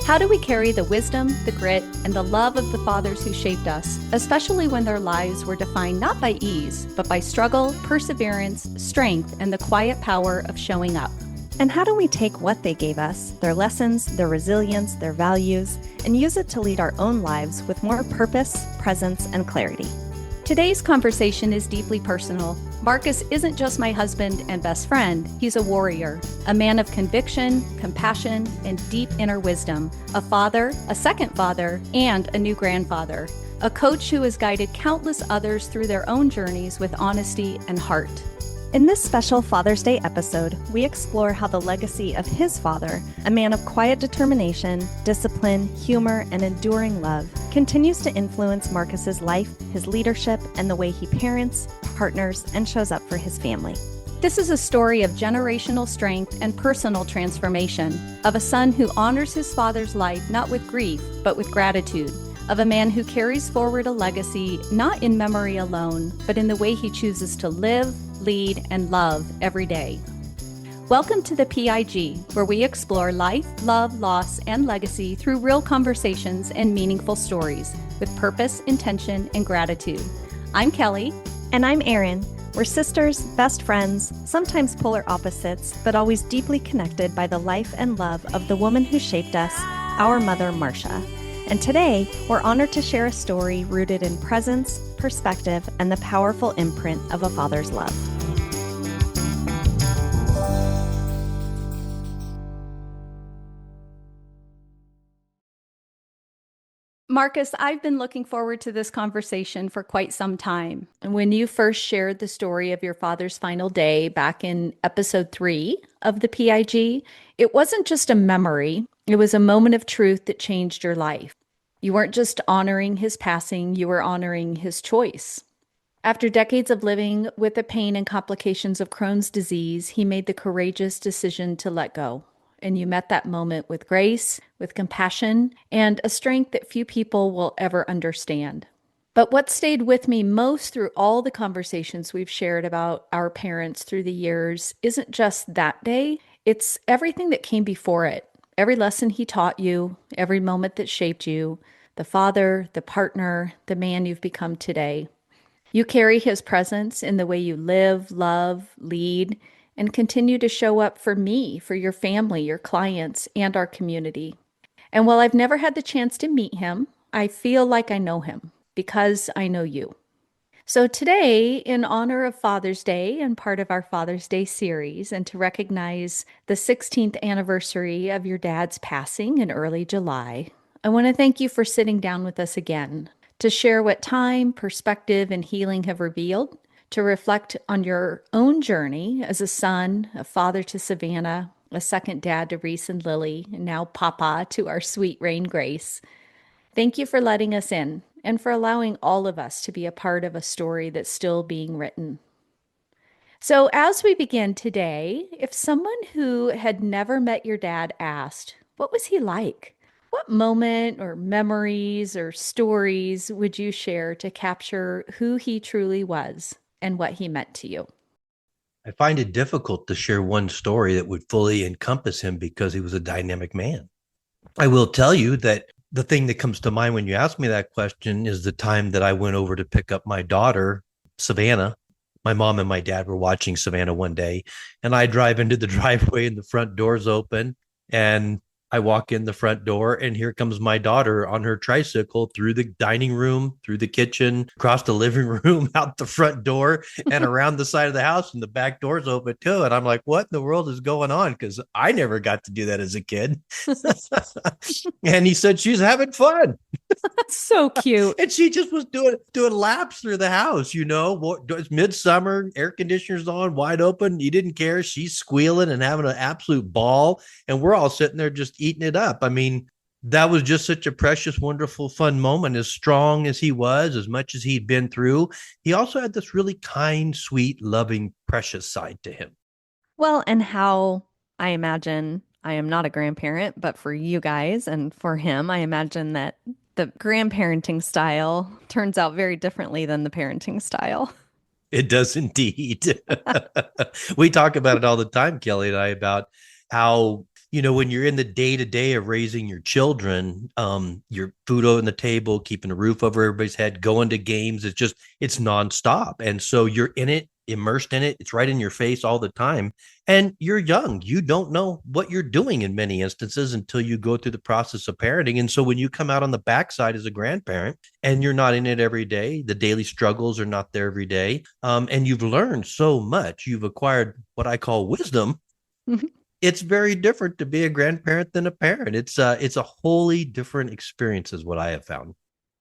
How do we carry the wisdom, the grit, and the love of the fathers who shaped us, especially when their lives were defined not by ease, but by struggle, perseverance, strength, and the quiet power of showing up? And how do we take what they gave us, their lessons, their resilience, their values, and use it to lead our own lives with more purpose, presence, and clarity? Today's conversation is deeply personal. Marcus isn't just my husband and best friend. He's a warrior, a man of conviction, compassion, and deep inner wisdom, a father, a second father, and a new grandfather, a coach who has guided countless others through their own journeys with honesty and heart. In this special Father's Day episode, we explore how the legacy of his father, a man of quiet determination, discipline, humor, and enduring love, continues to influence Marcus's life, his leadership, and the way he parents, partners, and shows up for his family. This is a story of generational strength and personal transformation, of a son who honors his father's life not with grief, but with gratitude, of a man who carries forward a legacy not in memory alone, but in the way he chooses to live, lead, and love every day. Welcome to the PIG, where we explore life, love, loss, and legacy through real conversations and meaningful stories with purpose, intention, and gratitude. I'm Kelly. And I'm Erin. We're sisters, best friends, sometimes polar opposites, but always deeply connected by the life and love of the woman who shaped us, our mother, Marcia. And today, we're honored to share a story rooted in presence, perspective, and the powerful imprint of a father's love. Marcus, I've been looking forward to this conversation for quite some time. And when you first shared the story of your father's final day back in episode 3 of the PIG, it wasn't just a memory, it was a moment of truth that changed your life. You weren't just honoring his passing, you were honoring his choice. After decades of living with the pain and complications of Crohn's disease, he made the courageous decision to let go. And you met that moment with grace, with compassion, and a strength that few people will ever understand. But what stayed with me most through all the conversations we've shared about our parents through the years isn't just that day, it's everything that came before it. Every lesson he taught you, every moment that shaped you, the father, the partner, the man you've become today. You carry his presence in the way you live, love, lead, and continue to show up for me, for your family, your clients, and our community. And while I've never had the chance to meet him, I feel like I know him because I know you. So today, in honor of Father's Day and part of our Father's Day series, and to recognize the 16th anniversary of your dad's passing in early July, I want to thank you for sitting down with us again to share what time, perspective, and healing have revealed, to reflect on your own journey as a son, a father to Savannah, a second dad to Reese and Lily, and now Papa to our sweet Rain Grace. Thank you for letting us in and for allowing all of us to be a part of a story that's still being written. So as we begin today, if someone who had never met your dad asked, what was he like? What moment or memories or stories would you share to capture who he truly was and what he meant to you? I find it difficult to share one story that would fully encompass him because he was a dynamic man. I will tell you that the thing that comes to mind when you ask me that question is the time that I went over to pick up my daughter, Savannah. My mom and my dad were watching Savannah one day, and I drive into the driveway and the front door's open, and I walk in the front door, and here comes my daughter on her tricycle through the dining room, through the kitchen, across the living room, out the front door, and around the side of the house, and the back door's open too. And I'm like, what in the world is going on? Because I never got to do that as a kid. And he said, she's having fun. That's so cute. And she just was doing laps through the house, it's midsummer, air conditioners on, wide open. He didn't care. She's squealing and having an absolute ball. And we're all sitting there just eating it up. I mean, that was just such a precious, wonderful, fun moment. As strong as he was, as much as he'd been through, he also had this really kind, sweet, loving, precious side to him. Well, and how I imagine, I am not a grandparent, but for you guys and for him, I imagine that the grandparenting style turns out very differently than the parenting style. It does indeed. We talk about it all the time, Kelly and I, about how When you're in the day to day of raising your children, your food on the table, keeping a roof over everybody's head, going to games, it's nonstop. And so you're in it, immersed in it. It's right in your face all the time. And you're young. You don't know what you're doing in many instances until you go through the process of parenting. And so when you come out on the backside as a grandparent and you're not in it every day, the daily struggles are not there every day. And you've learned so much. You've acquired what I call wisdom. It's very different to be a grandparent than a parent. It's a wholly different experience is what I have found.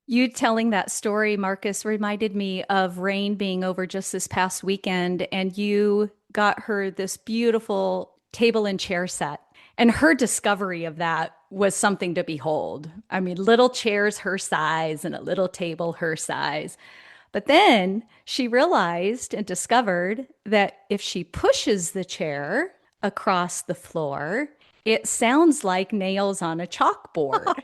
You telling that story, Marcus, reminded me of Rain being over just this past weekend, and you got her this beautiful table and chair set. And her discovery of that was something to behold. I mean, little chairs her size and a little table her size. But then she realized and discovered that if she pushes the chair across the floor, it sounds like nails on a chalkboard.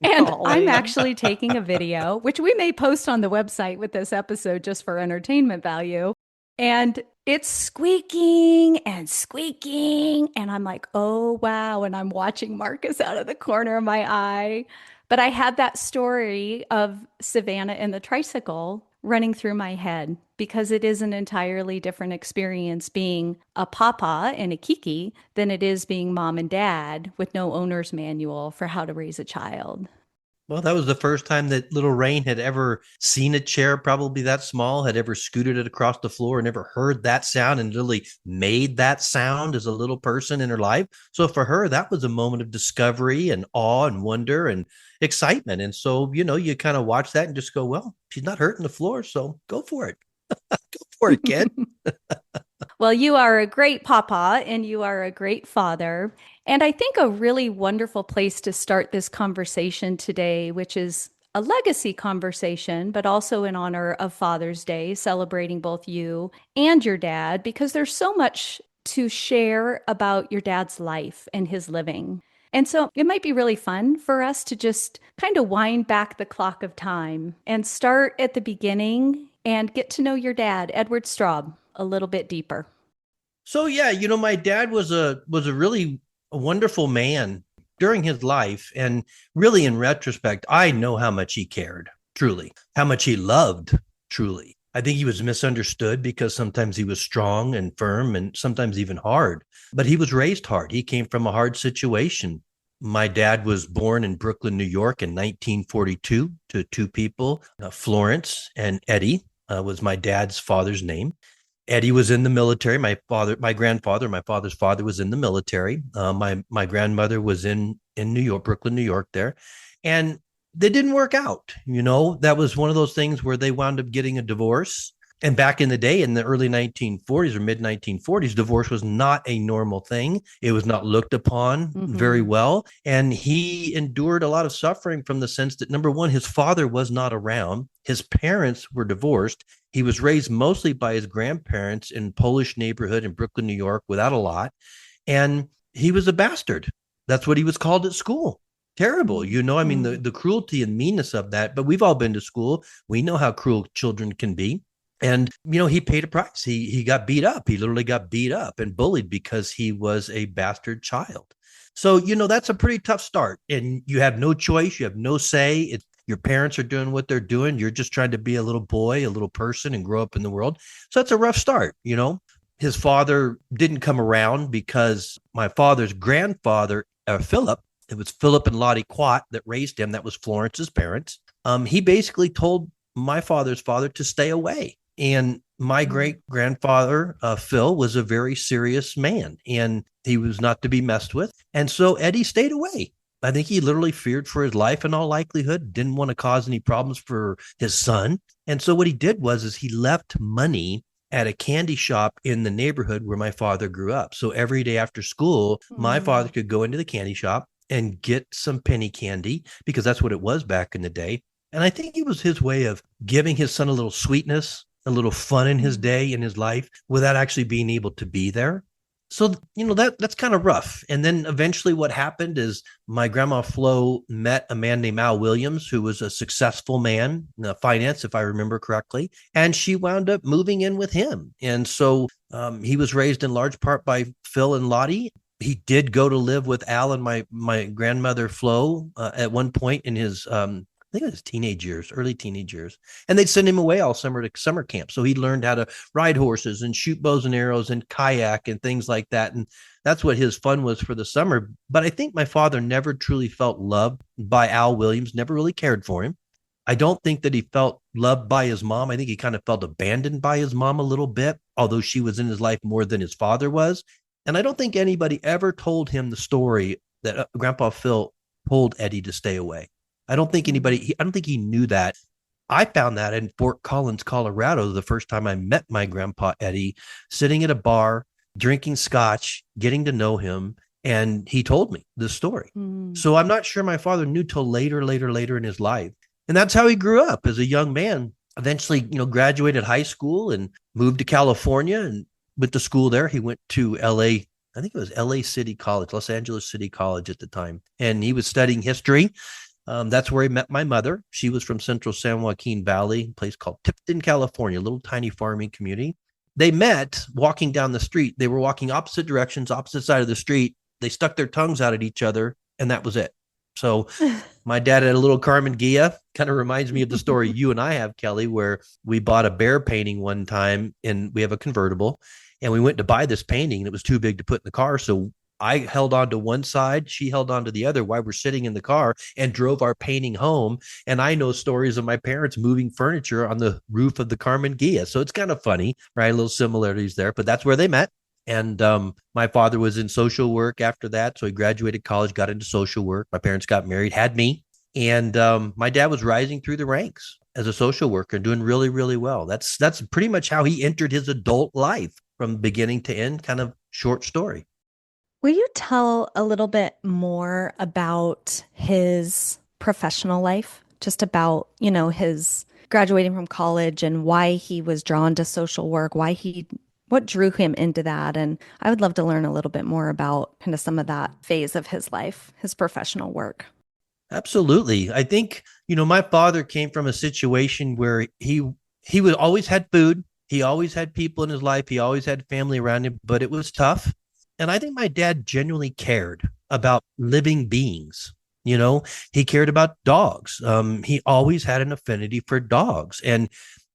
And I'm actually taking a video, which we may post on the website with this episode just for entertainment value. And it's squeaking and squeaking. And I'm like, oh, wow. And I'm watching Marcus out of the corner of my eye. But I had that story of Savannah and the tricycle running through my head because it is an entirely different experience being a papa and a kiki than it is being mom and dad with no owner's manual for how to raise a child. Well, that was the first time that little Rain had ever seen a chair, probably that small, had ever scooted it across the floor and ever heard that sound and literally made that sound as a little person in her life. So for her, that was a moment of discovery and awe and wonder and excitement. And so, you kind of watch that and just go, well, she's not hurting the floor, so go for it. Go for it, kid. Well, you are a great papa and you are a great father. And I think a really wonderful place to start this conversation today, which is a legacy conversation, but also in honor of Father's Day, celebrating both you and your dad, because there's so much to share about your dad's life and his living. And so it might be really fun for us to just kind of wind back the clock of time and start at the beginning and get to know your dad, Edward Straub, a little bit deeper. So yeah, my dad was a really wonderful man during his life, and really in retrospect, I know how much he cared, truly, how much he loved, truly. I think he was misunderstood because sometimes he was strong and firm and sometimes even hard, but he was raised hard. He came from a hard situation. My dad was born in Brooklyn, New York in 1942 to two people, Florence and Eddie was my dad's father's name. Eddie was in the military. My father's father was in the military. My grandmother was in New York, Brooklyn, New York there. And they didn't work out. That was one of those things where they wound up getting a divorce. And back in the day, in the early 1940s or mid 1940s, divorce was not a normal thing. It was not looked upon very well. And he endured a lot of suffering from the sense that, number one, his father was not around. His parents were divorced. He was raised mostly by his grandparents in Polish neighborhood in Brooklyn, New York, without a lot. And he was a bastard. That's what he was called at school. Terrible. I mean, the cruelty and meanness of that. But we've all been to school. We know how cruel children can be. And, he paid a price. He got beat up. He literally got beat up and bullied because he was a bastard child. So, that's a pretty tough start. And you have no choice. You have no say. Your parents are doing what they're doing. You're just trying to be a little boy, a little person, and grow up in the world. So that's a rough start. His father didn't come around because my father's grandfather, Philip, it was Philip and Lottie Quat that raised him. That was Florence's parents. He basically told my father's father to stay away. And my great grandfather, Phil, was a very serious man and he was not to be messed with. And so Eddie stayed away. I think he literally feared for his life in all likelihood, didn't want to cause any problems for his son. And so what he did was he left money at a candy shop in the neighborhood where my father grew up. So every day after school, my father could go into the candy shop and get some penny candy because that's what it was back in the day. And I think it was his way of giving his son a little sweetness, a little fun in his day, in his life, without actually being able to be there. So, that's kind of rough. And then eventually what happened is my grandma Flo met a man named Al Williams, who was a successful man in finance, if I remember correctly. And she wound up moving in with him. And so he was raised in large part by Phil and Lottie. He did go to live with Al and my grandmother Flo at one point in his I think it was teenage years, early teenage years. And they'd send him away all summer to summer camp. So he learned how to ride horses and shoot bows and arrows and kayak and things like that. And that's what his fun was for the summer. But I think my father never truly felt loved by Al Williams, never really cared for him. I don't think that he felt loved by his mom. I think he kind of felt abandoned by his mom a little bit, although she was in his life more than his father was. And I don't think anybody ever told him the story that Grandpa Phil told Eddie to stay away. I don't think I don't think he knew that. I found that in Fort Collins, Colorado, the first time I met my grandpa Eddie, sitting at a bar, drinking scotch, getting to know him. And he told me this story. So I'm not sure my father knew till later in his life. And that's how he grew up as a young man. Eventually, graduated high school and moved to California and went to school there. He went to LA. I think it was LA City College, Los Angeles City College at the time. And he was studying history. That's where he met my mother. She was from Central San Joaquin Valley, a place called Tipton, California, a little tiny farming community. They met walking down the street. They were walking opposite directions, opposite side of the street. They stuck their tongues out at each other, and that was it. So my dad had a little Carmen Gia. Kind of reminds me of the story you and I have, Kelly, where we bought a bear painting one time, and we have a convertible, and we went to buy this painting, and it was too big to put in the car. So I held on to one side, she held on to the other while we're sitting in the car and drove our painting home. And I know stories of my parents moving furniture on the roof of the Carmen Gia. So it's kind of funny, right? A little similarities there, but that's where they met. And my father was in social work after that. So he graduated college, got into social work. My parents got married, had me. And my dad was rising through the ranks as a social worker, doing really, really well. That's pretty much how he entered his adult life from beginning to end, kind of short story. Will you tell a little bit more about his professional life? Just about, his graduating from college and why he was drawn to social work, what drew him into that. And I would love to learn a little bit more about kind of some of that phase of his life, his professional work. Absolutely. I think, my father came from a situation where he would always had food. He always had people in his life. He always had family around him, but it was tough. And I think my dad genuinely cared about living beings. He cared about dogs. He always had an affinity for dogs. And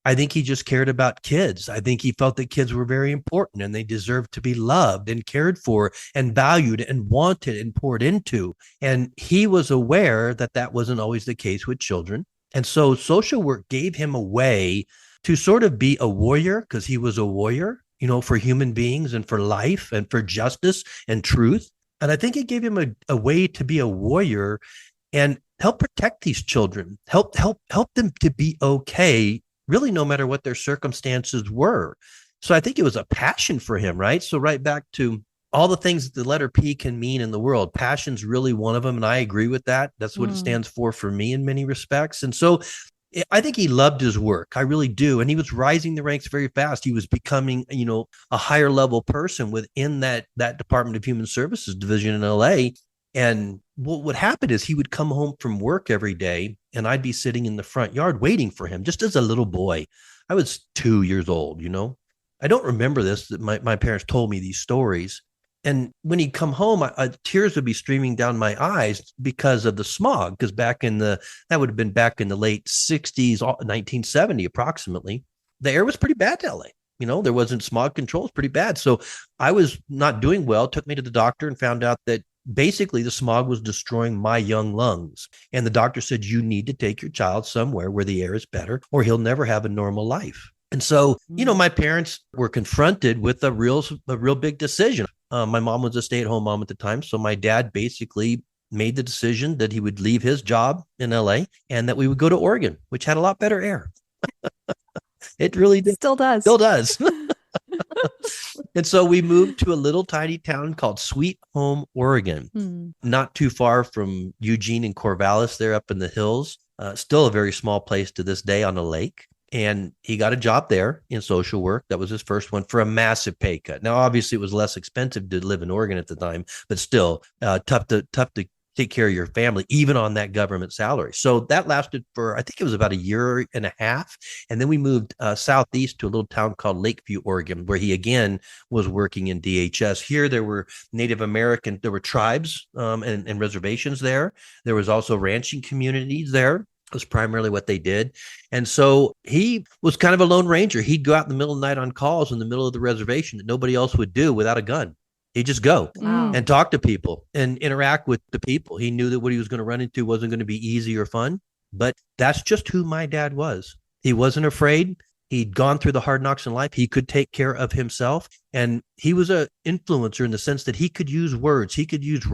I think he just cared about kids. I think he felt that kids were very important and they deserved to be loved and cared for and valued and wanted and poured into. And he was aware that that wasn't always the case with children. And so social work gave him a way to sort of be a warrior, because he was a warrior, for human beings and for life and for justice and truth. And I think it gave him a way to be a warrior and help protect these children, help them to be okay, really, no matter what their circumstances were. So I think it was a passion for him, right? So right back to all the things that the letter P can mean in the world, passion's really one of them. And I agree with that. That's what it stands for me in many respects. And so I think he loved his work. I really do. And he was rising the ranks very fast. He was becoming, a higher level person within that Department of Human Services division in LA. And what would happen is he would come home from work every day and I'd be sitting in the front yard waiting for him just as a little boy. I was 2 years old, I don't remember this, that my parents told me these stories. And when he'd come home, tears would be streaming down my eyes because of the smog. Because that would have been back in the late 60s, 1970 approximately. The air was pretty bad to LA. There wasn't smog controls, pretty bad. So I was not doing well, took me to the doctor and found out that basically the smog was destroying my young lungs. And the doctor said, you need to take your child somewhere where the air is better or he'll never have a normal life. And so, my parents were confronted with a real big decision. My mom was a stay-at-home mom at the time. So my dad basically made the decision that he would leave his job in LA and that we would go to Oregon, which had a lot better air. It really did. Still does. Still does. And so we moved to a little tiny town called Sweet Home, Oregon, not too far from Eugene and Corvallis there up in the hills. Still a very small place to this day on a lake. And he got a job there in social work. That was his first one for a massive pay cut. Now, obviously, it was less expensive to live in Oregon at the time, but still tough to take care of your family, even on that government salary. So that lasted for, I think it was about a year and a half. And then we moved southeast to a little town called Lakeview, Oregon, where he again was working in DHS. Here, there were Native American, there were tribes and reservations there. There was also ranching communities there. Was primarily what they did. And so he was kind of a lone ranger. He'd go out in the middle of the night on calls in the middle of the reservation that nobody else would do without a gun. He'd just go and talk to people and interact with the people. He knew that what he was going to run into wasn't going to be easy or fun, but that's just who my dad was. He wasn't afraid. He'd gone through the hard knocks in life. He could take care of himself. And he was an influencer in the sense that he could use words. He could use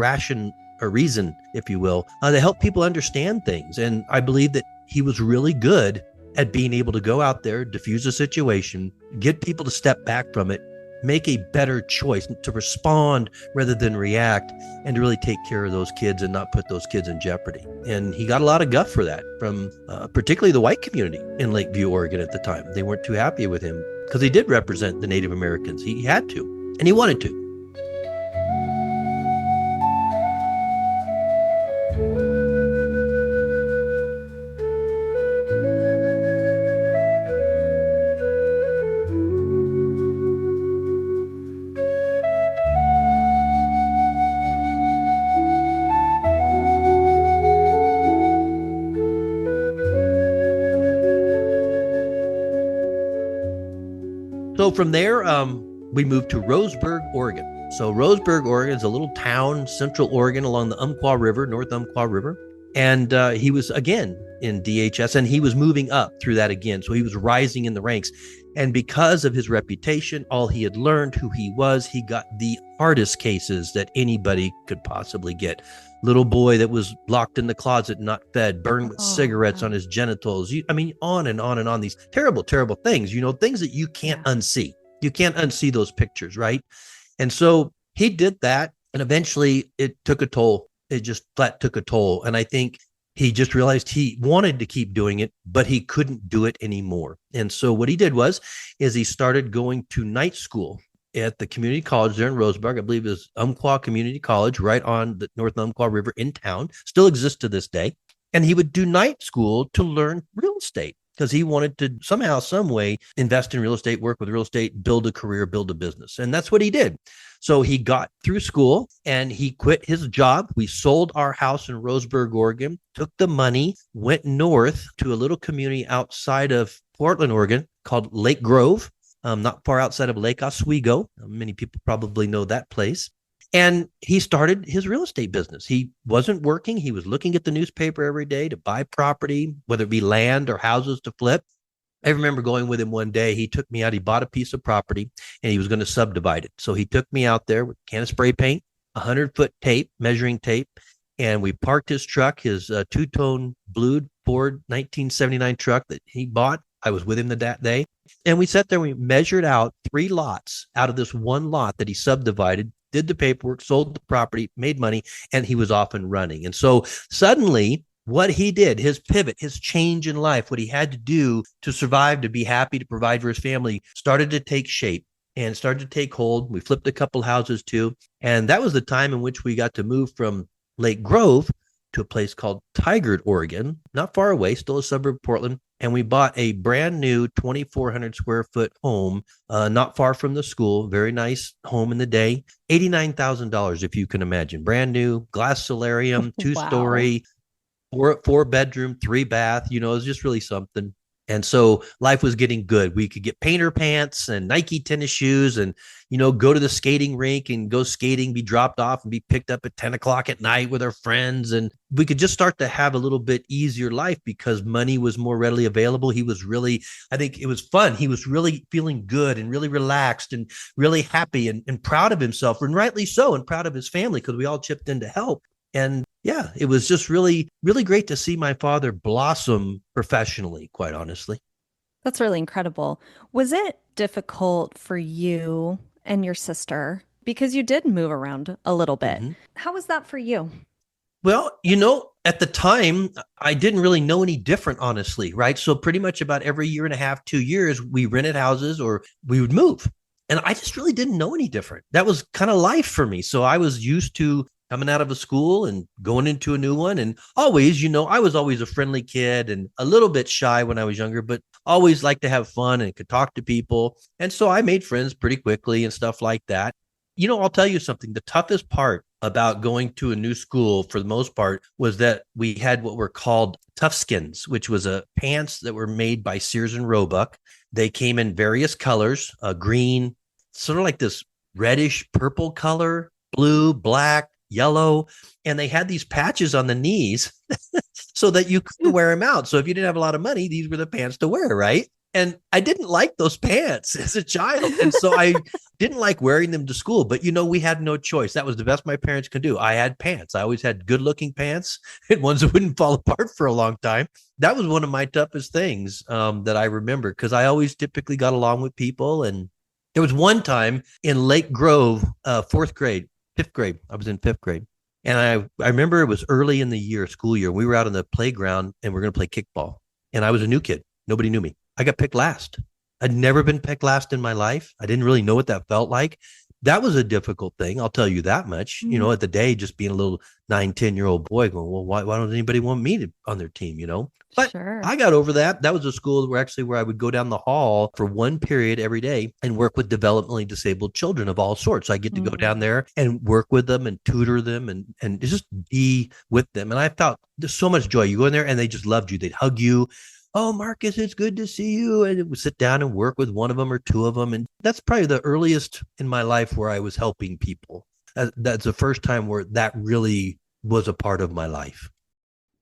reason, if you will, to help people understand things. And I believe that he was really good at being able to go out there, diffuse a situation, get people to step back from it, make a better choice, to respond rather than react, and to really take care of those kids and not put those kids in jeopardy. And he got a lot of guff for that from particularly the white community in Lakeview, Oregon at the time. They weren't too happy with him because he did represent the Native Americans. He had to, and he wanted to. So from there, we moved to Roseburg, Oregon. So Roseburg, Oregon is a little town, central Oregon, along the Umpqua River, North Umpqua River. And he was, again, in DHS, and he was moving up through that again. So he was rising in the ranks. And because of his reputation, all he had learned, who he was, he got the hardest cases that anybody could possibly get. Little boy that was locked in the closet, not fed, burned with cigarettes on his genitals. I mean, on and on and on. These terrible, terrible things, things that you can't unsee. You can't unsee those pictures, right? And so he did that, and eventually it took a toll. It just flat took a toll. And I think he just realized he wanted to keep doing it, but he couldn't do it anymore. And so what he did is he started going to night school at the community college there in Roseburg. I believe it was Umpqua Community College, right on the North Umpqua River in town, still exists to this day. And he would do night school to learn real estate because he wanted to somehow, some way invest in real estate, work with real estate, build a career, build a business. And that's what he did. So he got through school and he quit his job. We sold our house in Roseburg, Oregon, took the money, went north to a little community outside of Portland, Oregon called Lake Grove. Not far outside of Lake Oswego. Many people probably know that place. And he started his real estate business. He wasn't working. He was looking at the newspaper every day to buy property, whether it be land or houses to flip. I remember going with him one day. He took me out. He bought a piece of property and he was going to subdivide it. So he took me out there with a can of spray paint, 100-foot tape, measuring tape, and we parked his truck, his two-tone blue Ford 1979 truck that he bought. I was with him that day. And we sat there, we measured out 3 lots out of this one lot that he subdivided, did the paperwork, sold the property, made money, and he was off and running. And so suddenly what he did, his pivot, his change in life, what he had to do to survive, to be happy, to provide for his family, started to take shape and started to take hold. We flipped a couple houses too. And that was the time in which we got to move from Lake Grove to a place called Tigard, Oregon, not far away, still a suburb of Portland. And we bought a brand new 2,400 square foot home, not far from the school. Very nice home in the day. $89,000, if you can imagine. Brand new, glass solarium, 2-story, 4-bedroom, 3-bath. It was just really something. And so life was getting good. We could get painter pants and Nike tennis shoes and, go to the skating rink and go skating, be dropped off and be picked up at 10 o'clock at night with our friends. And we could just start to have a little bit easier life because money was more readily available. He was really, I think it was fun. He was really feeling good and really relaxed and really happy and proud of himself, and rightly so, and proud of his family because we all chipped in to help. And yeah, it was just really, really great to see my father blossom professionally, quite honestly. That's really incredible. Was it difficult for you and your sister? Because you did move around a little bit. Mm-hmm. How was that for you? Well, at the time, I didn't really know any different, honestly, right? So pretty much about every year and a half, 2 years, we rented houses or we would move. And I just really didn't know any different. That was kind of life for me. So I was coming out of a school and going into a new one. And always, I was always a friendly kid and a little bit shy when I was younger, but always liked to have fun and could talk to people. And so I made friends pretty quickly and stuff like that. I'll tell you something. The toughest part about going to a new school for the most part was that we had what were called toughskins, which was a pants that were made by Sears and Roebuck. They came in various colors, green, sort of like this reddish purple color, blue, black, yellow. And they had these patches on the knees so that you could wear them out. So if you didn't have a lot of money, these were the pants to wear, right? And I didn't like those pants as a child. And so I didn't like wearing them to school. But, we had no choice. That was the best my parents could do. I had pants. I always had good looking pants and ones that wouldn't fall apart for a long time. That was one of my toughest things that I remember because I always typically got along with people. And there was one time in Lake Grove, fifth grade. I was in fifth grade. And I remember it was early in the school year. We were out on the playground and we were going to play kickball. And I was a new kid. Nobody knew me. I got picked last. I'd never been picked last in my life. I didn't really know what that felt like. That was a difficult thing. I'll tell you that much. At the day, just being a little 9-10-year-old boy going, well, why don't anybody want me on their team, But Sure. I got over that. That was a school where I would go down the hall for one period every day and work with developmentally disabled children of all sorts. I get to go down there and work with them and tutor them and just be with them. And I felt there's so much joy. You go in there and they just loved you. They'd hug you. Oh, Marcus, it's good to see you. And it would sit down and work with one of them or two of them. And that's probably the earliest in my life where I was helping people. That's the first time where that really was a part of my life.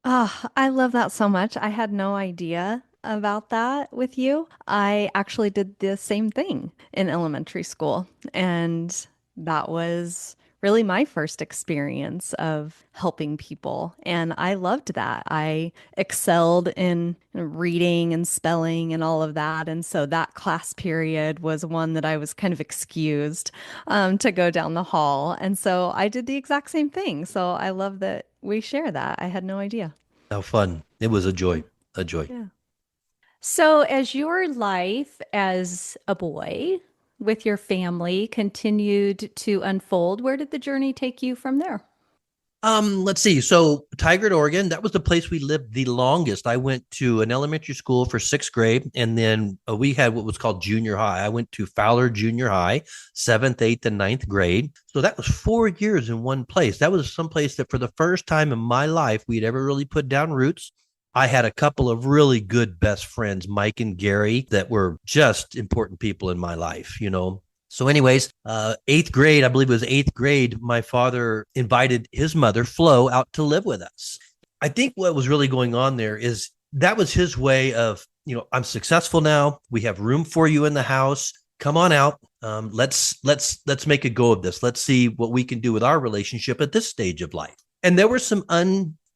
Oh, I love that so much. I had no idea about that with you. I actually did the same thing in elementary school, and that was really my first experience of helping people. And I loved that. I excelled in reading and spelling and all of that. And so that class period was one that I was kind of excused to go down the hall. And so I did the exact same thing. So I love that we share that. I had no idea. How fun. It was a joy, a joy. Yeah. So, as your life as a boy with your family continued to unfold, where did the journey take you from there? Let's see. So Tigard, Oregon, that was the place we lived the longest. I went to an elementary school for sixth grade, and then we had what was called junior high. I went to Fowler Junior High, seventh, eighth, and ninth grade. So that was 4 years in one place. That was some place that for the first time in my life, we'd ever really put down roots. I had a couple of really good best friends, Mike and Gary, that were just important people in my life, So anyways, eighth grade, I believe it was eighth grade, my father invited his mother, Flo, out to live with us. I think what was really going on there is that was his way of, I'm successful now. We have room for you in the house. Come on out. Let's make a go of this. Let's see what we can do with our relationship at this stage of life. And there were some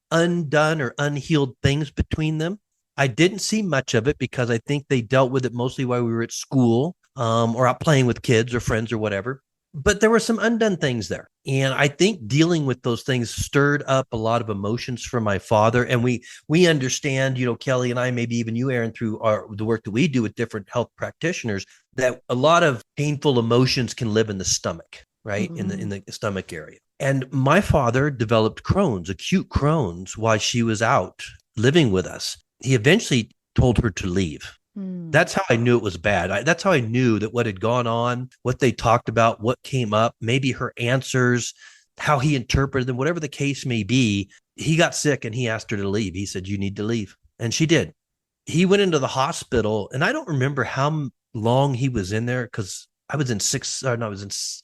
undone or unhealed things between them. I didn't see much of it because I think they dealt with it mostly while we were at school. Or out playing with kids or friends or whatever. But there were some undone things there. And I think dealing with those things stirred up a lot of emotions for my father. And we understand, Kelly and I, maybe even you, Aaron, through the work that we do with different health practitioners, that a lot of painful emotions can live in the stomach, right? Mm-hmm. In the stomach area. And my father developed Crohn's, acute Crohn's, while she was out living with us. He eventually told her to leave. That's how I knew it was bad. That's how I knew that what had gone on, what they talked about, what came up, maybe her answers, how he interpreted them, whatever the case may be. He got sick and he asked her to leave. He said, "You need to leave." And she did. He went into the hospital, and I don't remember how long he was in there because I was in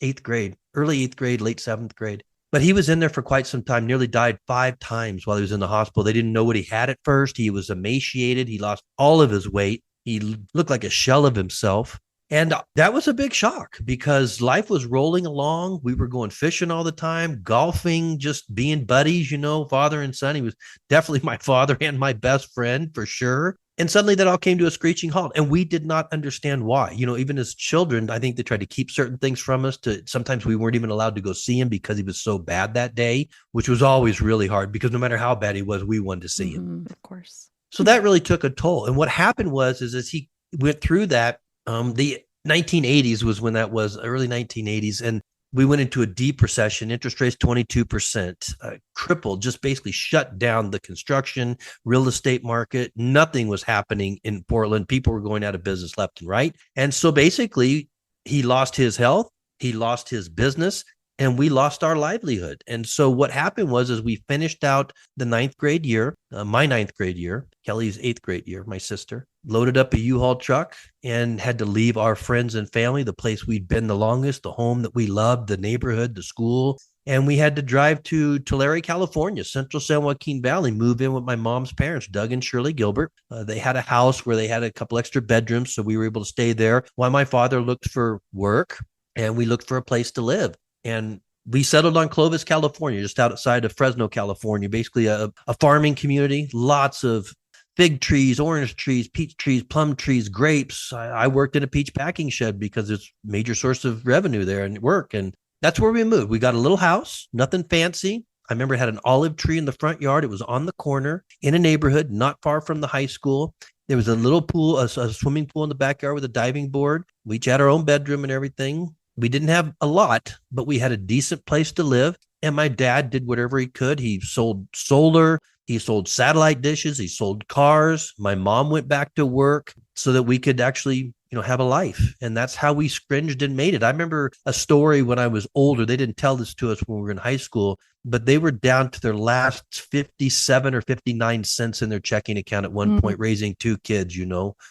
eighth grade, early eighth grade, late seventh grade. But he was in there for quite some time, nearly died 5 times while he was in the hospital. They didn't know what he had at first. He was emaciated. He lost all of his weight. He looked like a shell of himself. And that was a big shock because life was rolling along. We were going fishing all the time, golfing, just being buddies, father and son. He was definitely my father and my best friend for sure. And suddenly that all came to a screeching halt. And we did not understand why. Even as children, I think they tried to keep certain things from us. Sometimes we weren't even allowed to go see him because he was so bad that day, which was always really hard because no matter how bad he was, we wanted to see him. Of course. So that really took a toll. And what happened was as he went through that, the 1980s was when that was, early 1980s. And We went into a deep recession, interest rates 22%, crippled, just basically shut down the construction, real estate market. Nothing was happening in Portland. People were going out of business left and right. And so basically, he lost his health, he lost his business, and we lost our livelihood. And so what happened was, as we finished out the ninth grade year, my ninth grade year, Kelly's eighth grade year, my sister, loaded up a U-Haul truck and had to leave our friends and family, the place we'd been the longest, the home that we loved, the neighborhood, the school. And we had to drive to Tulare, California, Central San Joaquin Valley, move in with my mom's parents, Doug and Shirley Gilbert. They had a house where they had a couple extra bedrooms, so we were able to stay there while my father looked for work and we looked for a place to live. And we settled on Clovis, California, just outside of Fresno, California, basically a farming community, lots of fig trees, orange trees, peach trees, plum trees, grapes. I worked in a peach packing shed because it's a major source of revenue there and work. And that's where we moved. We got a little house, nothing fancy. I remember it had an olive tree in the front yard. It was on the corner in a neighborhood not far from the high school. There was a little pool, a swimming pool in the backyard with a diving board. We each had our own bedroom and everything. We didn't have a lot, but we had a decent place to live. And my dad did whatever he could. He sold solar. He sold satellite dishes. He sold cars. My mom went back to work so that we could actually, have a life. And that's how we scringed and made it. I remember a story when I was older. They didn't tell this to us when we were in high school, but they were down to their last 57 or 59 cents in their checking account at one point, raising two kids,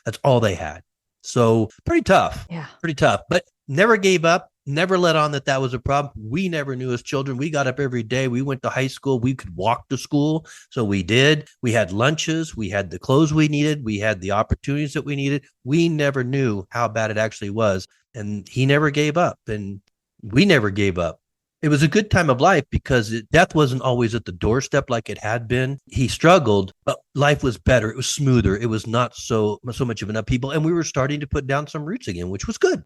That's all they had. So pretty tough. Yeah. Pretty tough, but never gave up. Never let on that was a problem. We never knew as children. We got up every day. We went to high school. We could walk to school. So we did. We had lunches. We had the clothes we needed. We had the opportunities that we needed. We never knew how bad it actually was. And he never gave up. And we never gave up. It was a good time of life because death wasn't always at the doorstep like it had been. He struggled, but life was better. It was smoother. It was not so much of an upheaval. And we were starting to put down some roots again, which was good.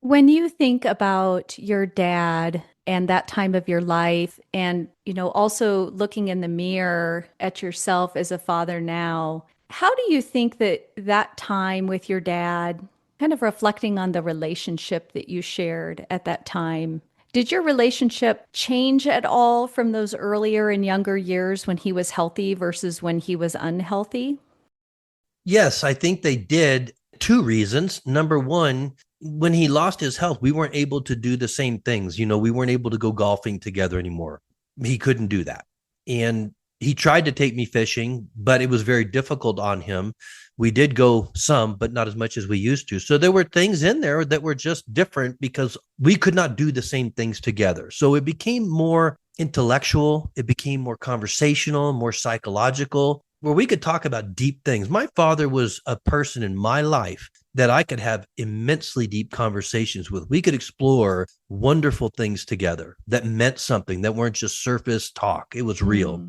When you think about your dad and that time of your life, and, also looking in the mirror at yourself as a father now, how do you think that time with your dad, kind of reflecting on the relationship that you shared at that time, did your relationship change at all from those earlier and younger years when he was healthy versus when he was unhealthy? Yes, I think they did. Two reasons. Number one, when he lost his health, we weren't able to do the same things. We weren't able to go golfing together anymore. He couldn't do that. And he tried to take me fishing, but it was very difficult on him. We did go some, but not as much as we used to. So there were things in there that were just different because we could not do the same things together. So it became more intellectual. It became more conversational, more psychological, where we could talk about deep things. My father was a person in my life that I could have immensely deep conversations with. We could explore wonderful things together that meant something, that weren't just surface talk. It was real,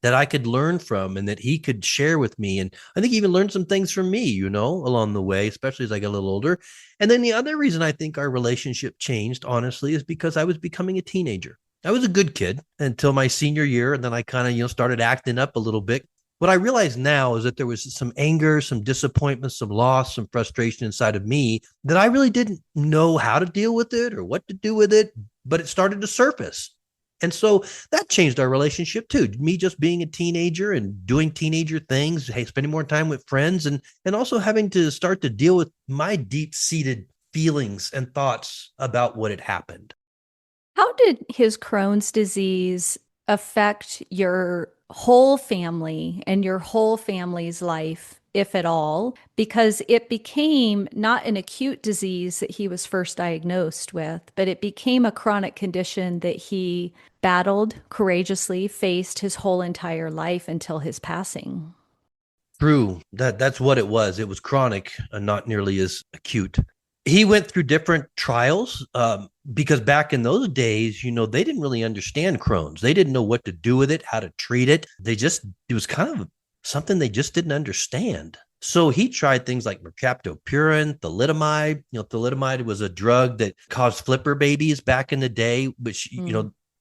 that I could learn from and that he could share with me. And I think he even learned some things from me, along the way, especially as I got a little older. And then the other reason I think our relationship changed, honestly, is because I was becoming a teenager. I was a good kid until my senior year. And then I kind of, started acting up a little bit. What I realize now is that there was some anger, some disappointment, some loss, some frustration inside of me that I really didn't know how to deal with it or what to do with it, but it started to surface. And so that changed our relationship too. Me just being a teenager and doing teenager things, spending more time with friends and also having to start to deal with my deep-seated feelings and thoughts about what had happened. How did his Crohn's disease affect your whole family and your whole family's life, if at all? Because it became not an acute disease that he was first diagnosed with, but it became a chronic condition that he battled courageously, faced his whole entire life until his passing. True. That's what it was. It was chronic and not nearly as acute. He went through different trials because back in those days, they didn't really understand Crohn's. They didn't know what to do with it, how to treat it. It was kind of something they just didn't understand. So he tried things like mercaptopurin, thalidomide. Thalidomide was a drug that caused flipper babies back in the day, which,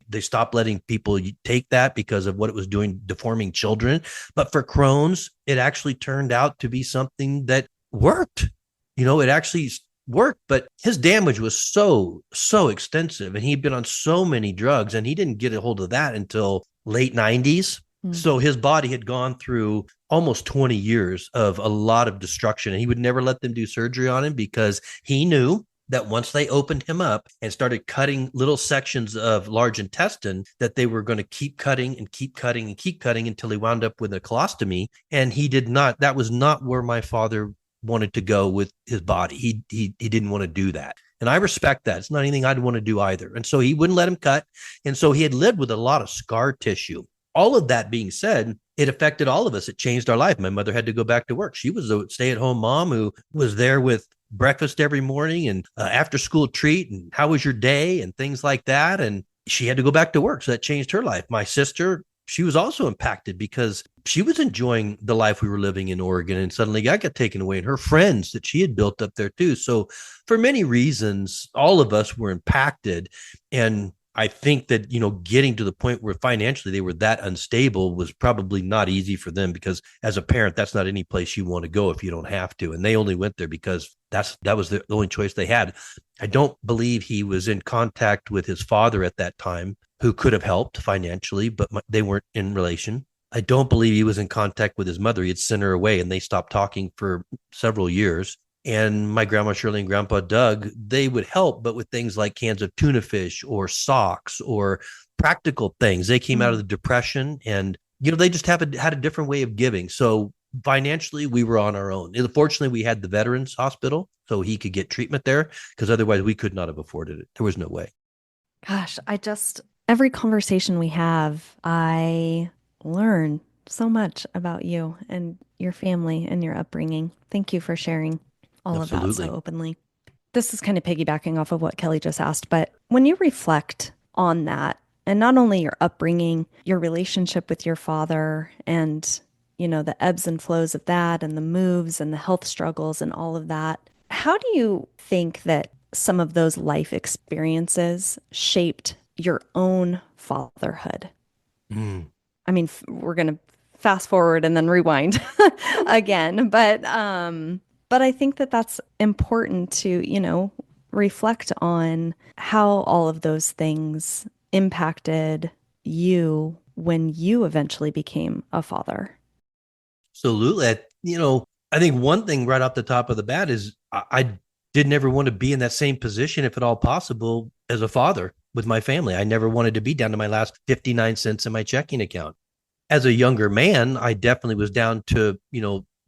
they stopped letting people take that because of what it was doing, deforming children. But for Crohn's, it actually turned out to be something that worked. It actually work, but his damage was so extensive, and he'd been on so many drugs, and he didn't get a hold of that until late 90s. So his body had gone through almost 20 years of a lot of destruction, and he would never let them do surgery on him because he knew that once they opened him up and started cutting little sections of large intestine, that they were going to keep cutting and keep cutting and keep cutting until he wound up with a colostomy. And he did not, that was not where my father wanted to go with his body. He didn't want to do that. And I respect that. It's not anything I'd want to do either. And so he wouldn't let him cut. And so he had lived with a lot of scar tissue. All of that being said, it affected all of us. It changed our life. My mother had to go back to work. She was a stay-at-home mom who was there with breakfast every morning and after school treat and how was your day and things like that. And she had to go back to work. So that changed her life. My sister, she was also impacted because she was enjoying the life we were living in Oregon, and suddenly I got taken away, and her friends that she had built up there too. So for many reasons, all of us were impacted. And I think that, getting to the point where financially they were that unstable was probably not easy for them, because as a parent, that's not any place you want to go if you don't have to. And they only went there because that was the only choice they had. I don't believe he was in contact with his father at that time, who could have helped financially, but they weren't in relation. I don't believe he was in contact with his mother. He had sent her away, and they stopped talking for several years. And my grandma Shirley and grandpa Doug, they would help, but with things like cans of tuna fish or socks or practical things. They came out of the Depression, and, they just had a different way of giving. So financially, we were on our own. And fortunately, we had the Veterans Hospital, so he could get treatment there, because otherwise we could not have afforded it. There was no way. Gosh, every conversation we have, I learn so much about you and your family and your upbringing. Thank you for sharing all of that so openly. This is kind of piggybacking off of what Kelly just asked, but when you reflect on that, and not only your upbringing, your relationship with your father, and, the ebbs and flows of that, and the moves and the health struggles and all of that, how do you think that some of those life experiences shaped your own fatherhood? I mean, we're going to fast forward and then rewind again, but I think that that's important to, reflect on how all of those things impacted you when you eventually became a father. Absolutely. I think one thing right off the top of the bat is I didn't ever want to be in that same position, if at all possible, as a father with my family. I never wanted to be down to my last 59 cents in my checking account. As a younger man, I definitely was down to,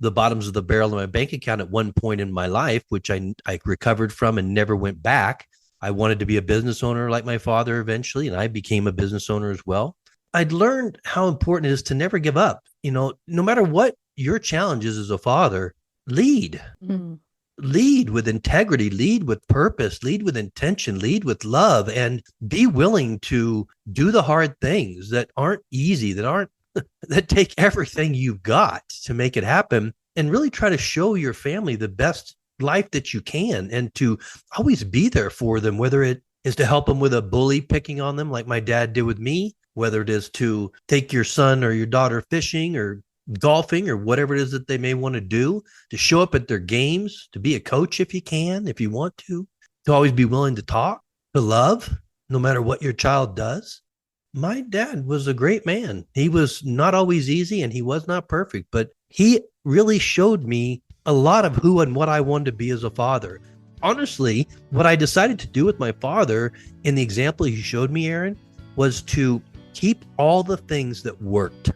the bottoms of the barrel in my bank account at one point in my life, which I recovered from and never went back. I wanted to be a business owner like my father eventually, and I became a business owner as well. I'd learned how important it is to never give up. No matter what your challenge is as a father, lead. Lead with integrity, lead with purpose, lead with intention, lead with love, and be willing to do the hard things that aren't easy, that take everything you've got to make it happen, and really try to show your family the best life that you can, and to always be there for them, whether it is to help them with a bully picking on them like my dad did with me, whether it is to take your son or your daughter fishing or golfing or whatever it is that they may want to do, to show up at their games, to be a coach if you can, if you want to always be willing to talk, to love, no matter what your child does. My dad was a great man. He was not always easy, and he was not perfect, but he really showed me a lot of who and what I wanted to be as a father. Honestly, what I decided to do with my father in the example he showed me, Aaron, was to keep all the things that worked,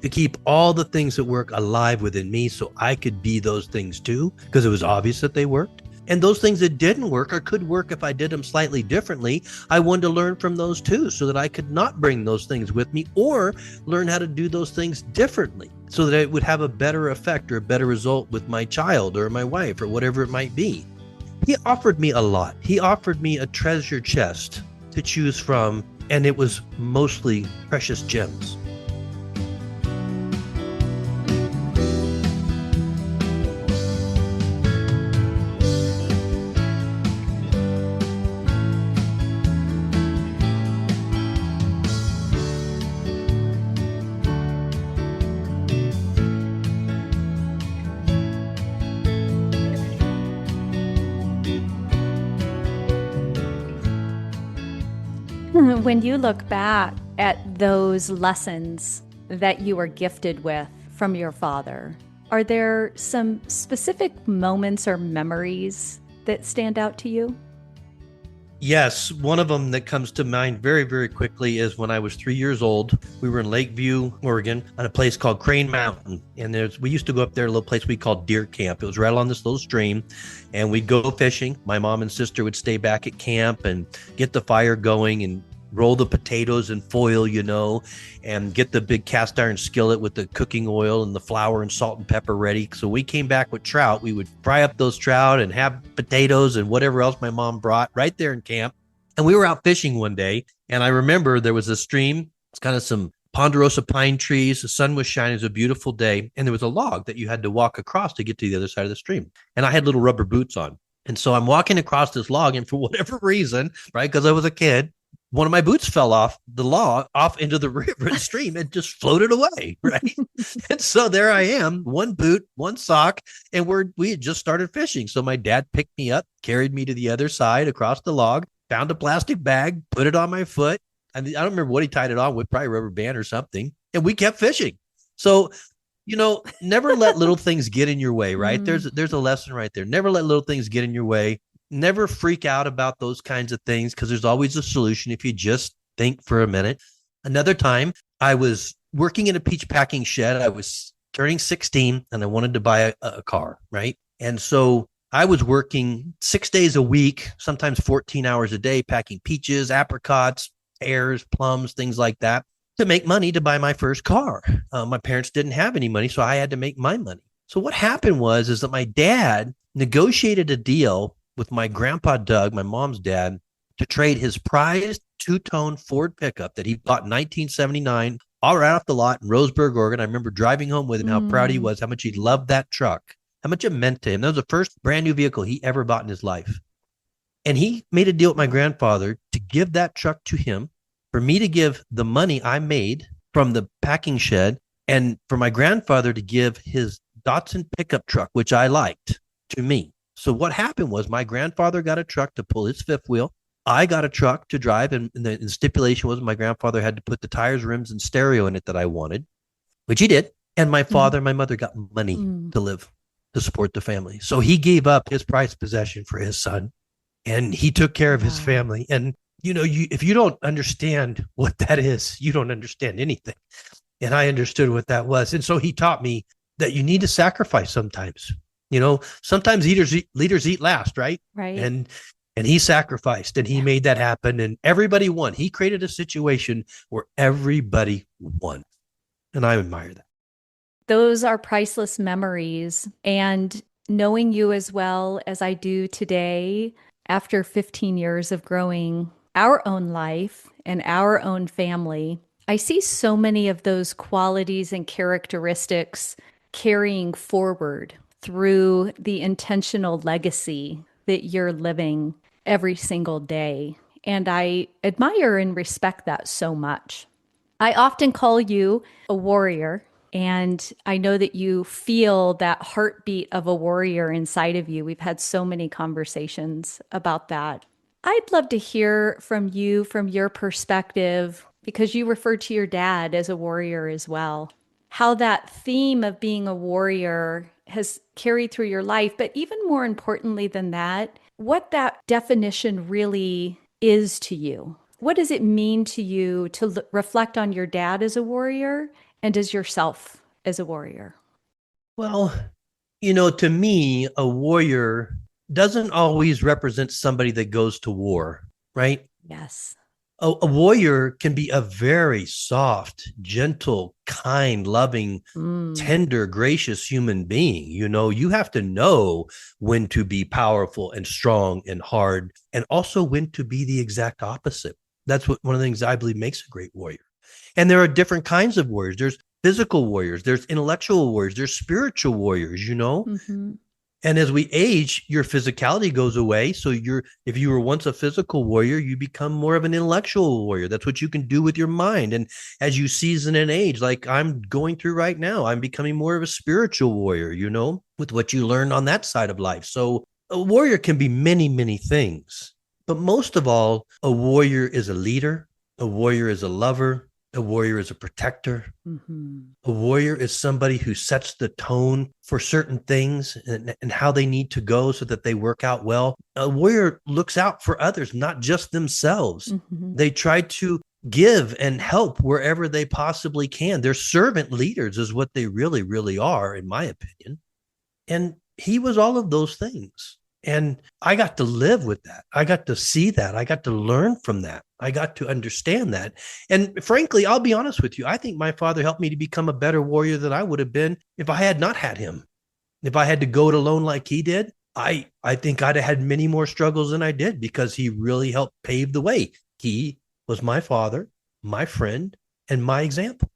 to keep all the things that work alive within me, so I could be those things too, because it was obvious that they worked. And those things that didn't work or could work if I did them slightly differently, I wanted to learn from those too, so that I could not bring those things with me, or learn how to do those things differently so that it would have a better effect or a better result with my child or my wife or whatever it might be. He offered me a lot. He offered me a treasure chest to choose from, and it was mostly precious gems. When you look back at those lessons that you were gifted with from your father, are there some specific moments or memories that stand out to you? Yes, one of them that comes to mind very, very quickly is when I was 3 years old. We were in Lakeview, Oregon, on a place called Crane Mountain. And we used to go up there, a little place we called Deer Camp. It was right along this little stream. And we'd go fishing. My mom and sister would stay back at camp and get the fire going and roll the potatoes in foil, and get the big cast iron skillet with the cooking oil and the flour and salt and pepper ready. So we came back with trout. We would fry up those trout and have potatoes and whatever else my mom brought right there in camp. And we were out fishing one day. And I remember there was a stream. It's kind of some ponderosa pine trees. The sun was shining. It was a beautiful day. And there was a log that you had to walk across to get to the other side of the stream. And I had little rubber boots on. And so I'm walking across this log. And for whatever reason, right, because I was a kid, one of my boots fell off the log, off into the river and stream, and just floated away, right? And so there I am, one boot, one sock, and we had just started fishing. So my dad picked me up, carried me to the other side across the log, found a plastic bag, put it on my foot. I don't remember what he tied it on with, probably a rubber band or something, and we kept fishing. So, never let little things get in your way, right? There's a lesson right there. Never let little things get in your way. Never freak out about those kinds of things, because there's always a solution if you just think for a minute. Another time, I was working in a peach packing shed. I was turning 16 and I wanted to buy a car, right? And so I was working 6 days a week, sometimes 14 hours a day, packing peaches, apricots, pears, plums, things like that, to make money to buy my first car. My parents didn't have any money, so I had to make my money. So what happened is that my dad negotiated a deal with my grandpa Doug, my mom's dad, to trade his prized two-tone Ford pickup that he bought in 1979, all right off the lot in Roseburg, Oregon. I remember driving home with him, how proud he was, how much he loved that truck, how much it meant to him. That was the first brand new vehicle he ever bought in his life. And he made a deal with my grandfather to give that truck to him, for me to give the money I made from the packing shed, and for my grandfather to give his Datsun pickup truck, which I liked, to me. So what happened was my grandfather got a truck to pull his fifth wheel. I got a truck to drive, and the stipulation was my grandfather had to put the tires, rims, and stereo in it that I wanted, which he did. And my father and my mother got money to live, to support the family. So he gave up his prized possession for his son, and he took care of his family. And, if you don't understand what that is, you don't understand anything. And I understood what that was. And so he taught me that you need to sacrifice sometimes. Sometimes leaders eat last, right? Right. And he sacrificed, and he made that happen, and everybody won. He created a situation where everybody won. And I admire that. Those are priceless memories. And knowing you as well as I do today, after 15 years of growing our own life and our own family, I see so many of those qualities and characteristics carrying forward through the intentional legacy that you're living every single day. And I admire and respect that so much. I often call you a warrior, and I know that you feel that heartbeat of a warrior inside of you. We've had so many conversations about that. I'd love to hear from you, from your perspective, because you referred to your dad as a warrior as well, how that theme of being a warrior has carried through your life, but even more importantly than that, what that definition really is to you. What does it mean to you to reflect on your dad as a warrior and as yourself as a warrior? Well, to me, a warrior doesn't always represent somebody that goes to war, right? Yes. A warrior can be a very soft, gentle, kind, loving, tender, gracious human being. You have to know when to be powerful and strong and hard, and also when to be the exact opposite. That's one of the things I believe makes a great warrior. And there are different kinds of warriors. There's physical warriors, there's intellectual warriors, there's spiritual warriors, Mm-hmm. And as we age, your physicality goes away. So if you were once a physical warrior, you become more of an intellectual warrior. That's what you can do with your mind. And as you season and age, like I'm going through right now, I'm becoming more of a spiritual warrior, with what you learn on that side of life. So a warrior can be many, many things. But most of all, a warrior is a leader. A warrior is a lover. A warrior is a protector. Mm-hmm. A warrior is somebody who sets the tone for certain things and how they need to go so that they work out well. A warrior looks out for others, not just themselves. Mm-hmm. They try to give and help wherever they possibly can. They're servant leaders, is what they really, really are, in my opinion. And he was all of those things. And I got to live with that. I got to see that. I got to learn from that. I got to understand that. And frankly, I'll be honest with you. I think my father helped me to become a better warrior than I would have been if I had not had him. If I had to go it alone like he did, I think I'd have had many more struggles than I did, because he really helped pave the way. He was my father, my friend, and my example.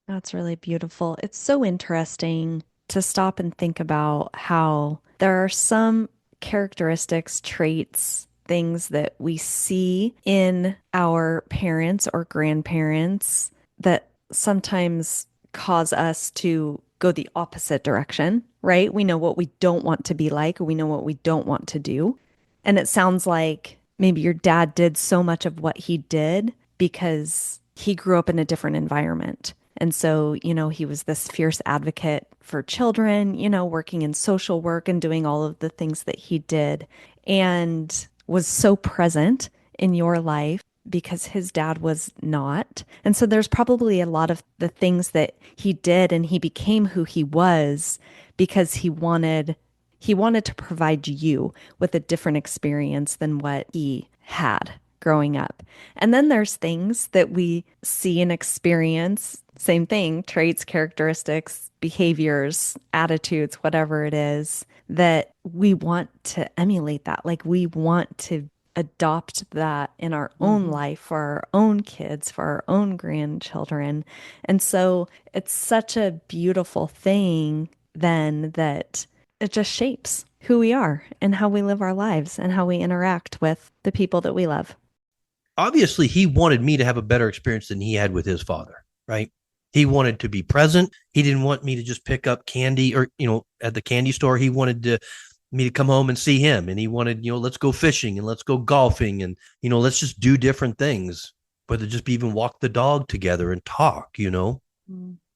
That's really beautiful. It's so interesting to stop and think about how there are some characteristics, traits, things that we see in our parents or grandparents that sometimes cause us to go the opposite direction, right? We know what we don't want to be like, we know what we don't want to do. And it sounds like maybe your dad did so much of what he did because he grew up in a different environment. And so, he was this fierce advocate for children, working in social work and doing all of the things that he did, and was so present in your life because his dad was not. And so there's probably a lot of the things that he did and he became who he was because he wanted to provide you with a different experience than what he had growing up. And then there's things that we see and experience, same thing, traits, characteristics, behaviors, attitudes, whatever it is, that we want to emulate that. Like we want to adopt that in our own Mm-hmm. life for our own kids, for our own grandchildren. And so it's such a beautiful thing then that it just shapes who we are and how we live our lives and how we interact with the people that we love. Obviously, he wanted me to have a better experience than he had with his father, right? He wanted to be present. He didn't want me to just pick up candy or, at the candy store. He wanted me to come home and see him. And he wanted, let's go fishing and let's go golfing and, let's just do different things, whether just be even walk the dog together and talk. Mm.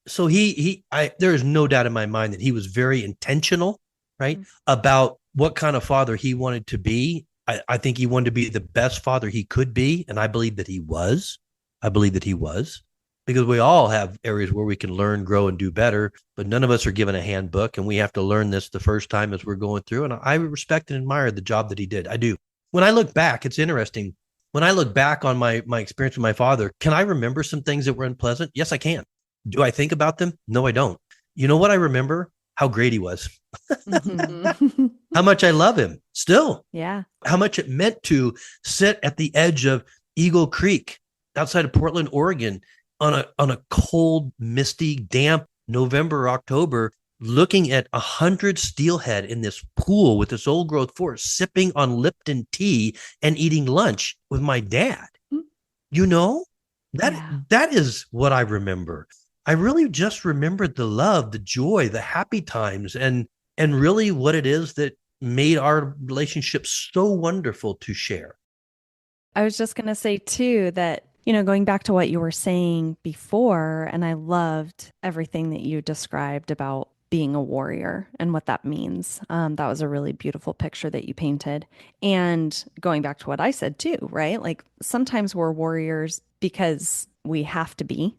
So there is no doubt in my mind that he was very intentional, right, Mm. about what kind of father he wanted to be. I think he wanted to be the best father he could be. And I believe that he was. I believe that he was, because we all have areas where we can learn, grow, and do better. But none of us are given a handbook, and we have to learn this the first time as we're going through. And I respect and admire the job that he did. I do. When I look back, it's interesting. When I look back on my experience with my father, can I remember some things that were unpleasant? Yes, I can. Do I think about them? No, I don't. You know what I remember? How great he was. Mhm. How much I love him still. Yeah. How much it meant to sit at the edge of Eagle Creek outside of Portland, Oregon, on a cold, misty, damp November, October, looking at 100 steelhead in this pool with this old growth forest, sipping on Lipton tea and eating lunch with my dad. You know, that Yeah. that is what I remember. I really just remembered the love, the joy, the happy times, and really what it is that made our relationship so wonderful to share. I was just going to say too that, going back to what you were saying before, and I loved everything that you described about being a warrior and what that means. That was a really beautiful picture that you painted. And going back to what I said too, right? Like sometimes we're warriors because we have to be,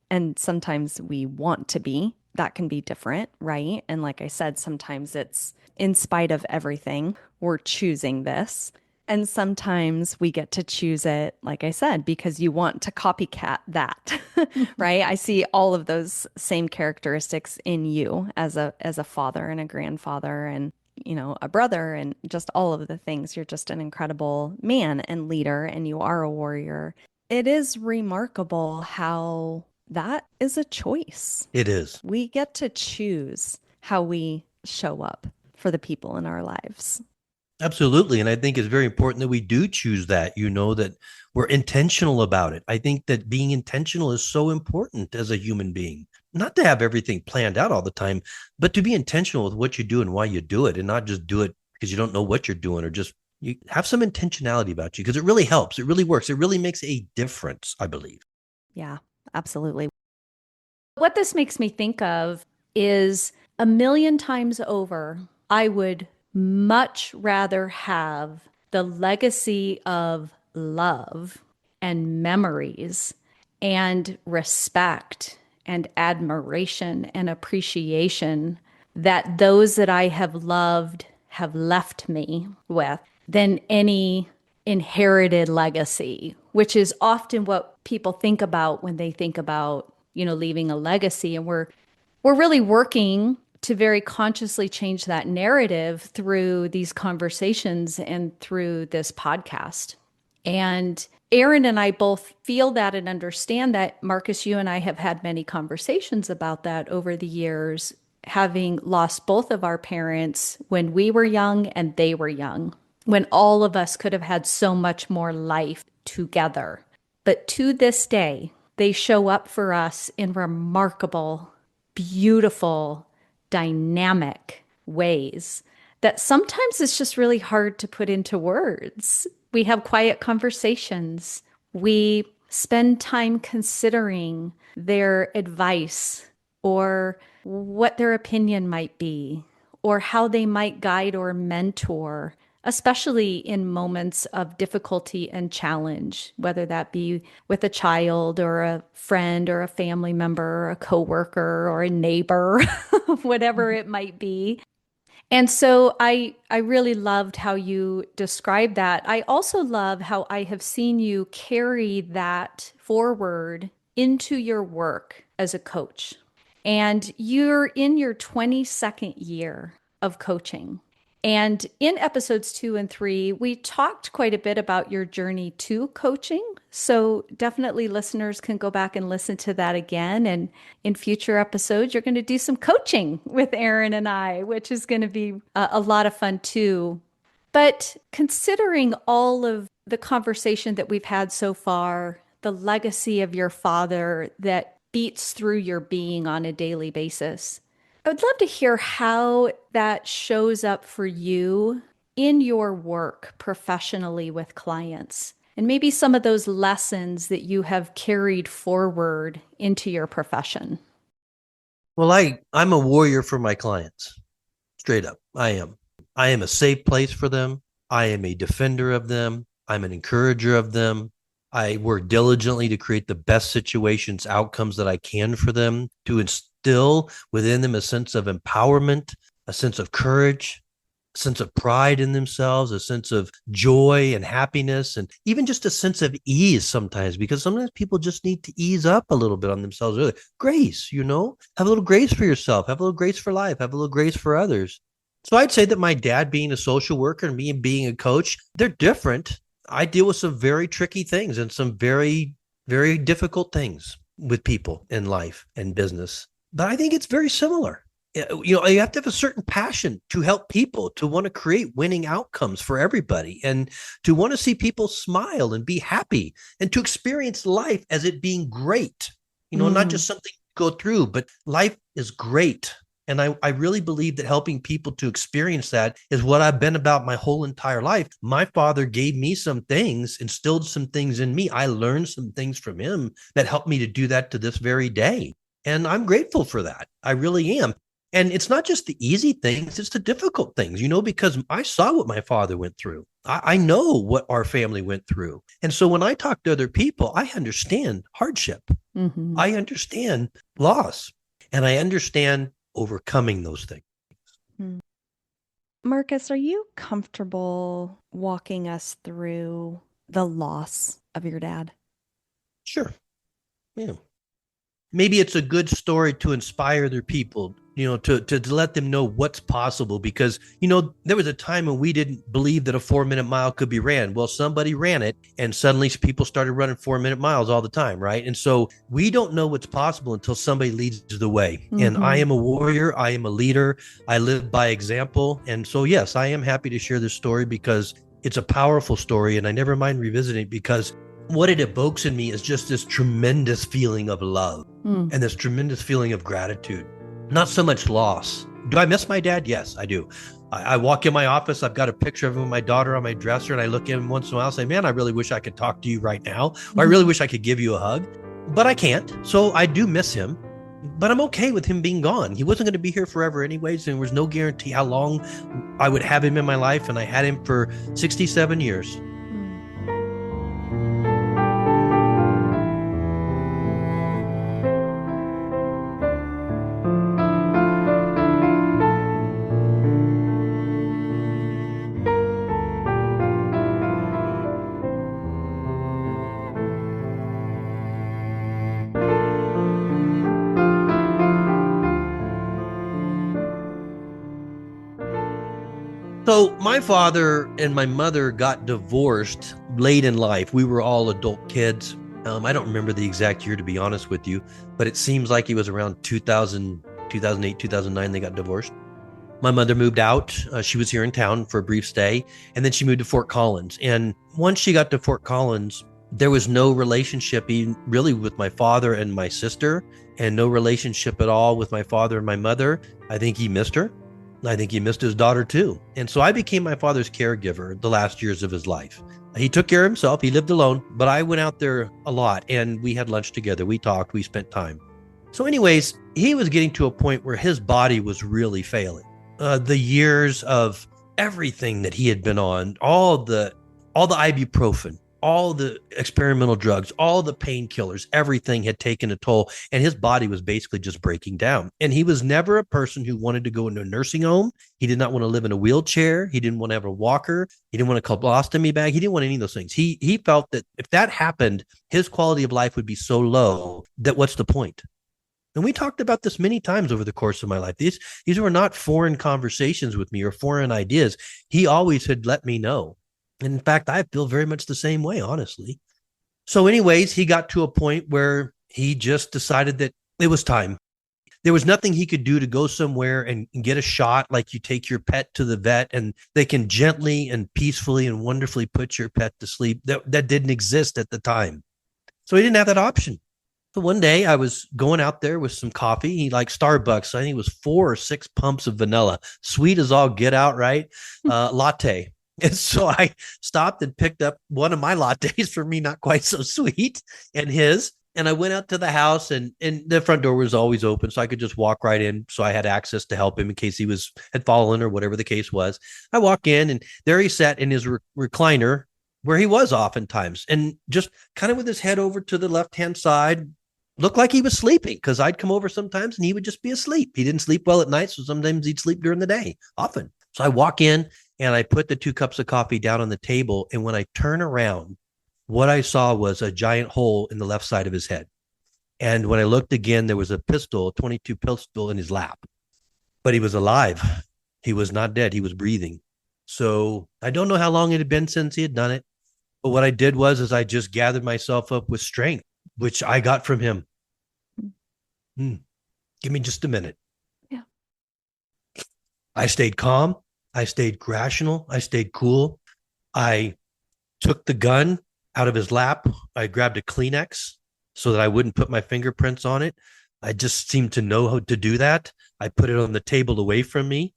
and sometimes we want to be. That can be different, right? And like I said, sometimes it's in spite of everything, we're choosing this. And sometimes we get to choose it, like I said, because you want to copycat that, right? I see all of those same characteristics in you as a father and a grandfather and a brother and just all of the things. You're just an incredible man and leader and you are a warrior. It is remarkable how that is a choice. It is. We get to choose how we show up for the people in our lives. Absolutely. And I think it's very important that we do choose that, that we're intentional about it. I think that being intentional is so important as a human being, not to have everything planned out all the time, but to be intentional with what you do and why you do it, and not just do it because you don't know what you're doing or just You have some intentionality about you because it really helps. It really works. It really makes a difference, I believe. Yeah, absolutely. What this makes me think of is a million times over, I would much rather have the legacy of love and memories and respect and admiration and appreciation that those that I have loved have left me with than any inherited legacy, which is often what people think about when they think about, leaving a legacy. And we're really working to very consciously change that narrative through these conversations and through this podcast. And Aaron and I both feel that and understand that. Marcus, you and I have had many conversations about that over the years, having lost both of our parents when we were young and they were young, when all of us could have had so much more life together. But to this day, they show up for us in remarkable, beautiful, dynamic ways that sometimes it's just really hard to put into words. We have quiet conversations. We spend time considering their advice or what their opinion might be or how they might guide or mentor, especially in moments of difficulty and challenge, whether that be with a child or a friend or a family member or a coworker or a neighbor, whatever it might be. And so I really loved how you described that. I also love how I have seen you carry that forward into your work as a coach. And you're in your 22nd year of coaching. And in episodes 2 and 3, we talked quite a bit about your journey to coaching. So definitely listeners can go back and listen to that again. And in future episodes, you're going to do some coaching with Aaron and I, which is going to be a lot of fun too. But considering all of the conversation that we've had so far, the legacy of your father that beats through your being on a daily basis, I would love to hear how that shows up for you in your work professionally with clients, and maybe some of those lessons that you have carried forward into your profession. Well, I'm a warrior for my clients. Straight up. I am. I am a safe place for them. I am a defender of them. I'm an encourager of them. I work diligently to create the best situations, outcomes that I can for them, to instill within them a sense of empowerment, a sense of courage, a sense of pride in themselves, a sense of joy and happiness, and even just a sense of ease sometimes, because sometimes people just need to ease up a little bit on themselves. Really. Grace, have a little grace for yourself, have a little grace for life, have a little grace for others. So I'd say that my dad being a social worker and me being a coach, they're different. I deal with some very tricky things and some very, very difficult things with people in life and business. But I think it's very similar. You have to have a certain passion to help people, to want to create winning outcomes for everybody, and to want to see people smile and be happy, and to experience life as it being great, not just something to go through, but life is great. And I really believe that helping people to experience that is what I've been about my whole entire life. My father gave me some things, instilled some things in me. I learned some things from him that helped me to do that to this very day. And I'm grateful for that. I really am. And it's not just the easy things, it's the difficult things, because I saw what my father went through. I know what our family went through. And so when I talk to other people, I understand hardship. Mm-hmm. I understand loss, and I understand overcoming those things. Marcus, are you comfortable walking us through the loss of your dad? Sure. Yeah. Maybe it's a good story to inspire other people, to let them know what's possible, because, there was a time when we didn't believe that a 4-minute mile could be ran. Well, somebody ran it, and suddenly people started running 4-minute miles all the time, right? And so we don't know what's possible until somebody leads the way. Mm-hmm. And I am a warrior. I am a leader. I live by example. And so, yes, I am happy to share this story because it's a powerful story, and I never mind revisiting it, because what it evokes in me is just this tremendous feeling of love and this tremendous feeling of gratitude. Not so much loss, Do I miss my dad? Yes, I do. I walk in my office. I've got a picture of him and my daughter on my dresser, and I look at him once in a while and say, man, I really wish I could talk to you right now. Or I really wish I could give you a hug, but I can't. So I do miss him, but I'm okay with him being gone. He wasn't going to be here forever anyways, and there was no guarantee how long I would have him in my life, and I had him for 67 years. So my father and my mother got divorced late in life. We were all adult kids. I don't remember the exact year, to be honest with you, but it seems like it was around 2000, 2008, 2009, they got divorced. My mother moved out. She was here in town for a brief stay, and then she moved to Fort Collins. And once she got to Fort Collins, there was no relationship even really with my father and my sister, and no relationship at all with my father and my mother. I think he missed her. I think he missed his daughter too. And so I became my father's caregiver the last years of his life. He took care of himself. He lived alone, but I went out there a lot and we had lunch together. We talked, we spent time. So anyways, he was getting to a point where his body was really failing. The years of everything that he had been on, all the ibuprofen, all the experimental drugs, all the painkillers, everything had taken a toll, and his body was basically just breaking down. And he was never a person who wanted to go into a nursing home. He did not want to live in a wheelchair. He didn't want to have a walker. He didn't want a colostomy bag. He didn't want any of those things. He felt that if that happened, his quality of life would be so low that what's the point? And we talked about this many times over the course of my life. These were not foreign conversations with me or foreign ideas. He always had let me know. And in fact, I feel very much the same way, honestly. So anyways, he got to a point where he just decided that it was time. There was nothing he could do to go somewhere and get a shot like you take your pet to the vet and they can gently and peacefully and wonderfully put your pet to sleep. That didn't exist at the time. So he didn't have that option. So one day I was going out there with some coffee. He liked Starbucks. I think it was 4 or 6 pumps of vanilla, sweet as all get out, right? Latte. And so I stopped and picked up one of my lattes for me, not quite so sweet, and his. And I went out to the house, and the front door was always open, so I could just walk right in. So I had access to help him in case he had fallen or whatever the case was. I walk in, and there he sat in his recliner, where he was oftentimes, and just kind of with his head over to the left-hand side, looked like he was sleeping, because I'd come over sometimes, and he would just be asleep. He didn't sleep well at night, so sometimes he'd sleep during the day, often. So I walk in, and I put the 2 cups of coffee down on the table. And when I turn around, what I saw was a giant hole in the left side of his head. And when I looked again, there was a 22 pistol in his lap. But he was alive. He was not dead. He was breathing. So I don't know how long it had been since he had done it. But what I did was I just gathered myself up with strength, which I got from him. Give me just a minute. Yeah. I stayed calm. I stayed rational. I stayed cool. I took the gun out of his lap. I grabbed a Kleenex so that I wouldn't put my fingerprints on it. I just seemed to know how to do that. I put it on the table away from me.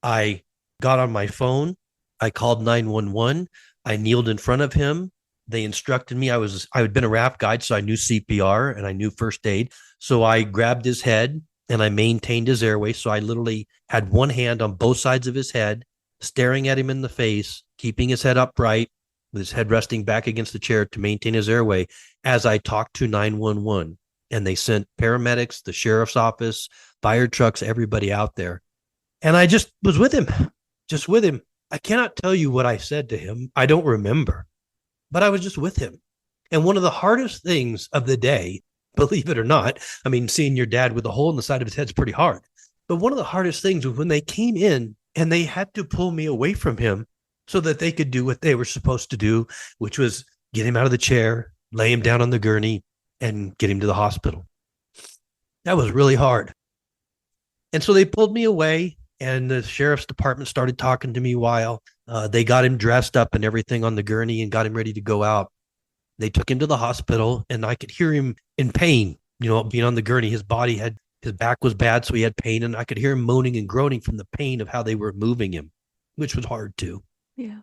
I got on my phone. I called 911. I kneeled in front of him. They instructed me. I had been a RAF guide, so I knew CPR and I knew first aid. So I grabbed his head and I maintained his airway. So I literally had one hand on both sides of his head, staring at him in the face, keeping his head upright, with his head resting back against the chair to maintain his airway as I talked to 911. And they sent paramedics, the sheriff's office, fire trucks, everybody out there. And I just was with him, just with him. I cannot tell you what I said to him. I don't remember, but I was just with him. And one of the hardest things of the day, believe it or not, I mean, seeing your dad with a hole in the side of his head is pretty hard. But one of the hardest things was when they came in and they had to pull me away from him so that they could do what they were supposed to do, which was get him out of the chair, lay him down on the gurney, and get him to the hospital. That was really hard. And so they pulled me away, and the sheriff's department started talking to me while they got him dressed up and everything on the gurney and got him ready to go out. They took him to the hospital, and I could hear him in pain, being on the gurney. His body had His back was bad, so he had pain, and I could hear him moaning and groaning from the pain of how they were moving him, which was hard too. Yeah.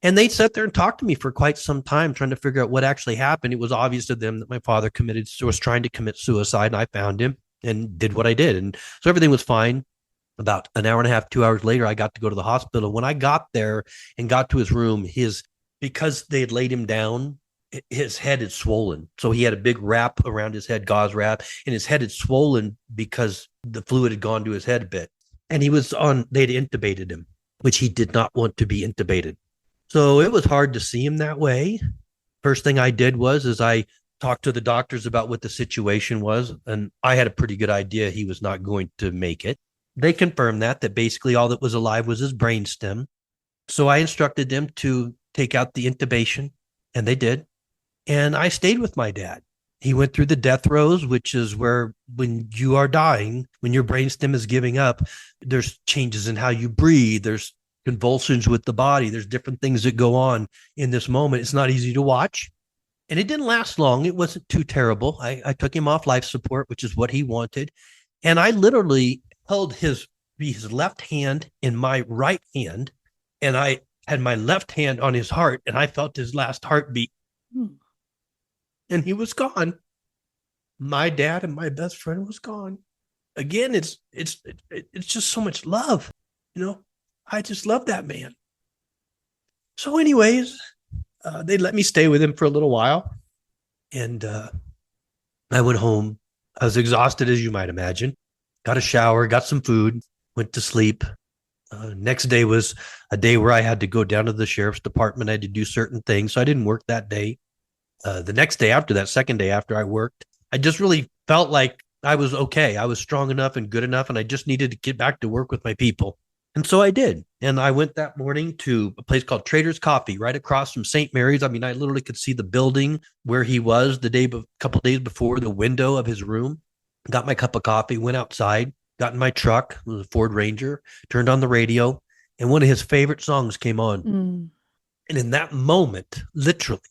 And they sat there and talked to me for quite some time, trying to figure out what actually happened. It was obvious to them that my father was trying to commit suicide, and I found him and did what I did. And so everything was fine. About an hour and a half, 2 hours later, I got to go to the hospital. When I got there and got to his room, because they had laid him down, his head had swollen. So he had a big wrap around his head, gauze wrap, and his head had swollen because the fluid had gone to his head a bit. And they'd intubated him, which he did not want to be intubated. So it was hard to see him that way. First thing I did is I talked to the doctors about what the situation was, and I had a pretty good idea he was not going to make it. They confirmed that basically all that was alive was his brainstem. So I instructed them to take out the intubation, and they did. And I stayed with my dad. He went through the death rows, which is where when you are dying, when your brainstem is giving up, there's changes in how you breathe. There's convulsions with the body. There's different things that go on in this moment. It's not easy to watch. And it didn't last long. It wasn't too terrible. I took him off life support, which is what he wanted. And I literally held his left hand in my right hand, and I had my left hand on his heart, and I felt his last heartbeat. And he was gone. My dad and my best friend was gone. Again, it's just so much love. I just love that man. So anyways, they let me stay with him for a little while. And I went home. I was exhausted, as you might imagine. Got a shower, got some food, went to sleep. Next day was a day where I had to go down to the sheriff's department. I had to do certain things. So I didn't work that day. The next day after that, second day after I worked, I just really felt like I was okay. I was strong enough and good enough, and I just needed to get back to work with my people. And so I did. And I went that morning to a place called Trader's Coffee right across from St. Mary's. I mean, I literally could see the building where he was a couple of days before, the window of his room. Got my cup of coffee, went outside, got in my truck, it was a Ford Ranger, turned on the radio, and one of his favorite songs came on. And in that moment, literally,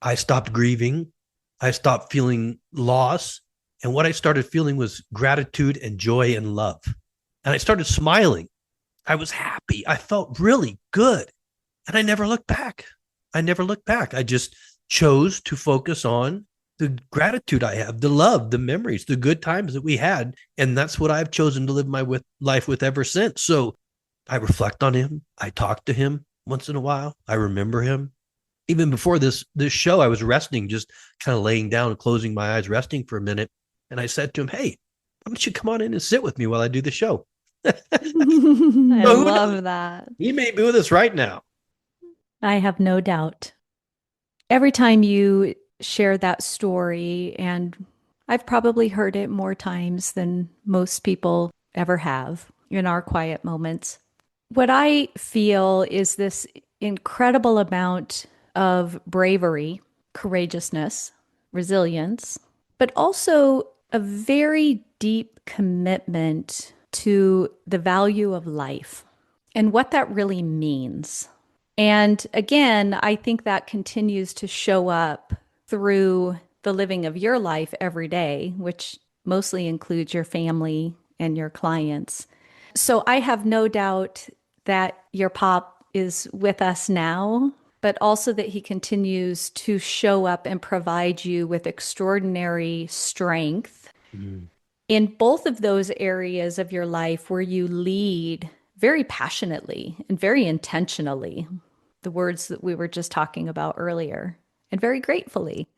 I stopped grieving. I stopped feeling loss. And what I started feeling was gratitude and joy and love. And I started smiling. I was happy. I felt really good. And I never looked back. I just chose to focus on the gratitude I have, the love, the memories, the good times that we had. And that's what I've chosen to live my life with ever since. So I reflect on him. I talk to him once in a while. I remember him. Even before this show, I was resting, just kind of laying down and closing my eyes, resting for a minute. And I said to him, hey, why don't you come on in and sit with me while I do the show? I love that. He may be with us right now. I have no doubt. Every time you share that story, and I've probably heard it more times than most people ever have in our quiet moments, what I feel is this incredible amount of bravery, courageousness, resilience, but also a very deep commitment to the value of life and what that really means. And again, I think that continues to show up through the living of your life every day, which mostly includes your family and your clients. So I have no doubt that your pop is with us now, but also that he continues to show up and provide you with extraordinary strength in both of those areas of your life where you lead very passionately and very intentionally, the words that we were just talking about earlier, and very gratefully.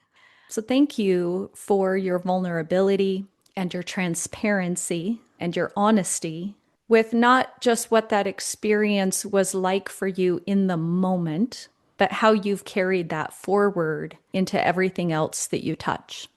So thank you for your vulnerability and your transparency and your honesty with not just what that experience was like for you in the moment, but how you've carried that forward into everything else that you touch.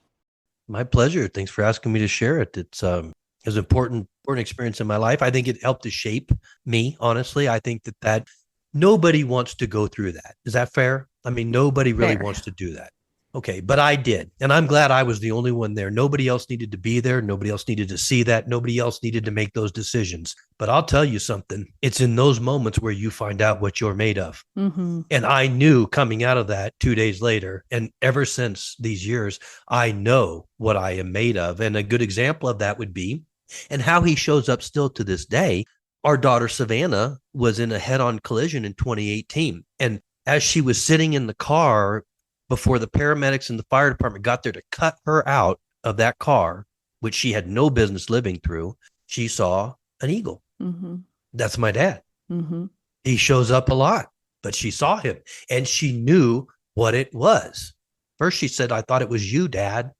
My pleasure. Thanks for asking me to share it. It's an important experience in my life. I think it helped to shape me, honestly. I think that nobody wants to go through that. Is that fair? I mean, nobody really wants to do that. Okay, but I did. And I'm glad I was the only one there. Nobody else needed to be there. Nobody else needed to see that. Nobody else needed to make those decisions. But I'll tell you something. It's in those moments where you find out what you're made of. And I knew coming out of that 2 days later, and ever since these years, I know what I am made of. And a good example of that would be And how he shows up still to this day. Our daughter Savannah was in a head-on collision in 2018. And as she was sitting in the car before the paramedics and the fire department got there to cut her out of that car, which she had no business living through, she saw an eagle. Mm-hmm. That's my dad. Mm-hmm. He shows up a lot, but she saw him and she knew what it was. First, she said, "I thought it was you, Dad."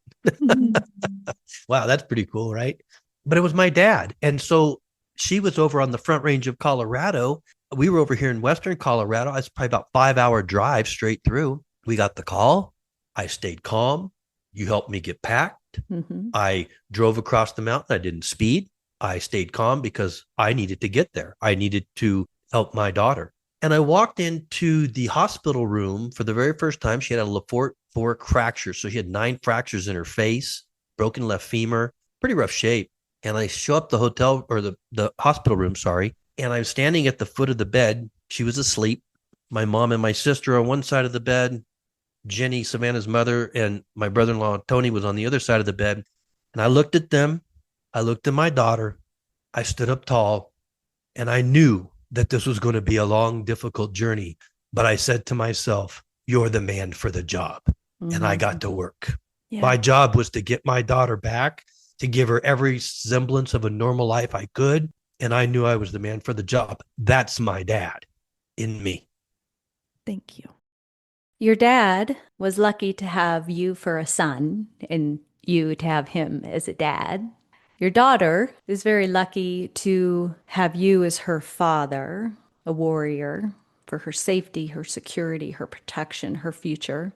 Wow, that's pretty cool, right? But it was my dad. And so she was over on the Front Range of Colorado. We were over here in Western Colorado. It's probably about 5-hour drive straight through. We got the call. I stayed calm. You helped me get packed. Mm-hmm. I drove across the mountain. I didn't speed. I stayed calm because I needed to get there. I needed to help my daughter. And I walked into the hospital room for the very first time. She had a Lefort fracture. So she had 9 fractures in her face, broken left femur, pretty rough shape. And I show up the hotel or the hospital room, and I'm standing at the foot of the bed. She was asleep. My mom and my sister on one side of the bed. Jenny, Savannah's mother, and my brother-in-law, Tony, was on the other side of the bed. And I looked at them. I looked at my daughter. I stood up tall, and I knew that this was going to be a long, difficult journey. But I said to myself, "You're the man for the job." Mm-hmm. And I got to work. Yeah. My job was to get my daughter back, to give her every semblance of a normal life I could. And I knew I was the man for the job. That's my dad in me. Thank you. Your dad was lucky to have you for a son and you to have him as a dad. Your daughter is very lucky to have you as her father, a warrior, for her safety, her security, her protection, her future.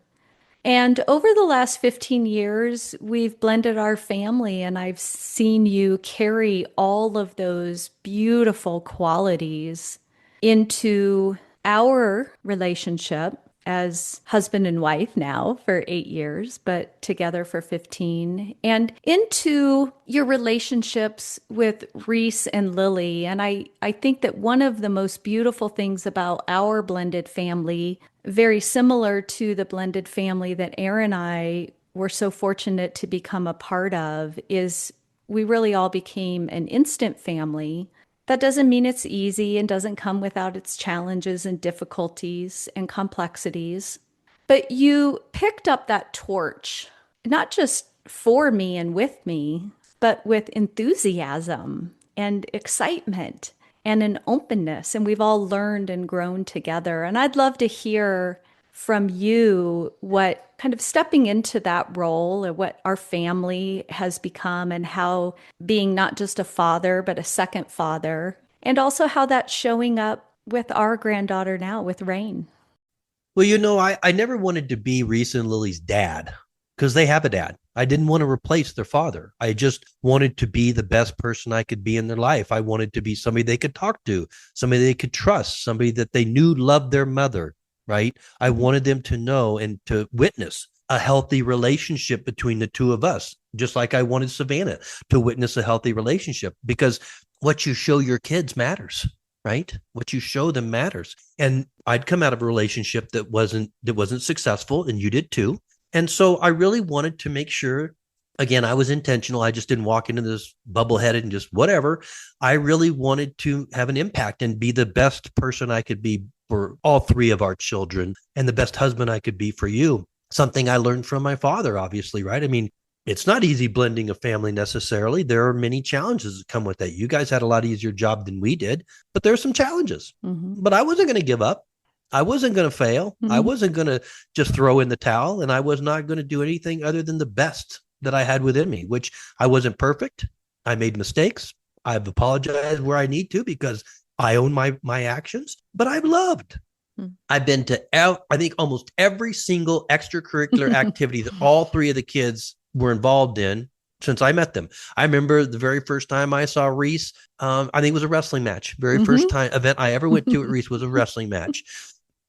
And over the last 15 years, we've blended our family, and I've seen you carry all of those beautiful qualities into our relationship as husband and wife now for 8 years, but together for 15, and into your relationships with Reese and Lily. And I think that one of the most beautiful things about our blended family, very similar to the blended family that Aaron and I were so fortunate to become a part of, is we really all became an instant family. That doesn't mean it's easy and doesn't come without its challenges and difficulties and complexities. But you picked up that torch, not just for me and with me, but with enthusiasm and excitement and an openness. And we've all learned and grown together. And I'd love to hear from you what kind of stepping into that role and what our family has become, and how being not just a father, but a second father, and also how that's showing up with our granddaughter now with Rain. Well, I never wanted to be Reese and Lily's dad because they have a dad. I didn't want to replace their father. I just wanted to be the best person I could be in their life. I wanted to be somebody they could talk to, somebody they could trust, somebody that they knew loved their mother. Right? I wanted them to know and to witness a healthy relationship between the two of us, just like I wanted Savannah to witness a healthy relationship, because what you show your kids matters, right? What you show them matters. And I'd come out of a relationship that wasn't successful, and you did too. And so I really wanted to make sure, again, I was intentional. I just didn't walk into this bubble-headed and just whatever. I really wanted to have an impact and be the best person I could be for all 3 of our children, and the best husband I could be for you. Something I learned from my father, obviously, right? I mean, it's not easy blending a family necessarily. There are many challenges that come with that. You guys had a lot easier job than we did, but there's some challenges. Mm-hmm. But I wasn't going to give up. I wasn't going to fail. Mm-hmm. I wasn't going to just throw in the towel, and I was not going to do anything other than the best that I had within me, which I wasn't perfect. I made mistakes. I've apologized where I need to because I own my actions, but I've loved. I've been to, I think, almost every single extracurricular activity that all 3 of the kids were involved in since I met them. I remember the very first time I saw Reese, I think it was a wrestling match. Very first time event I ever went to at Reese was a wrestling match.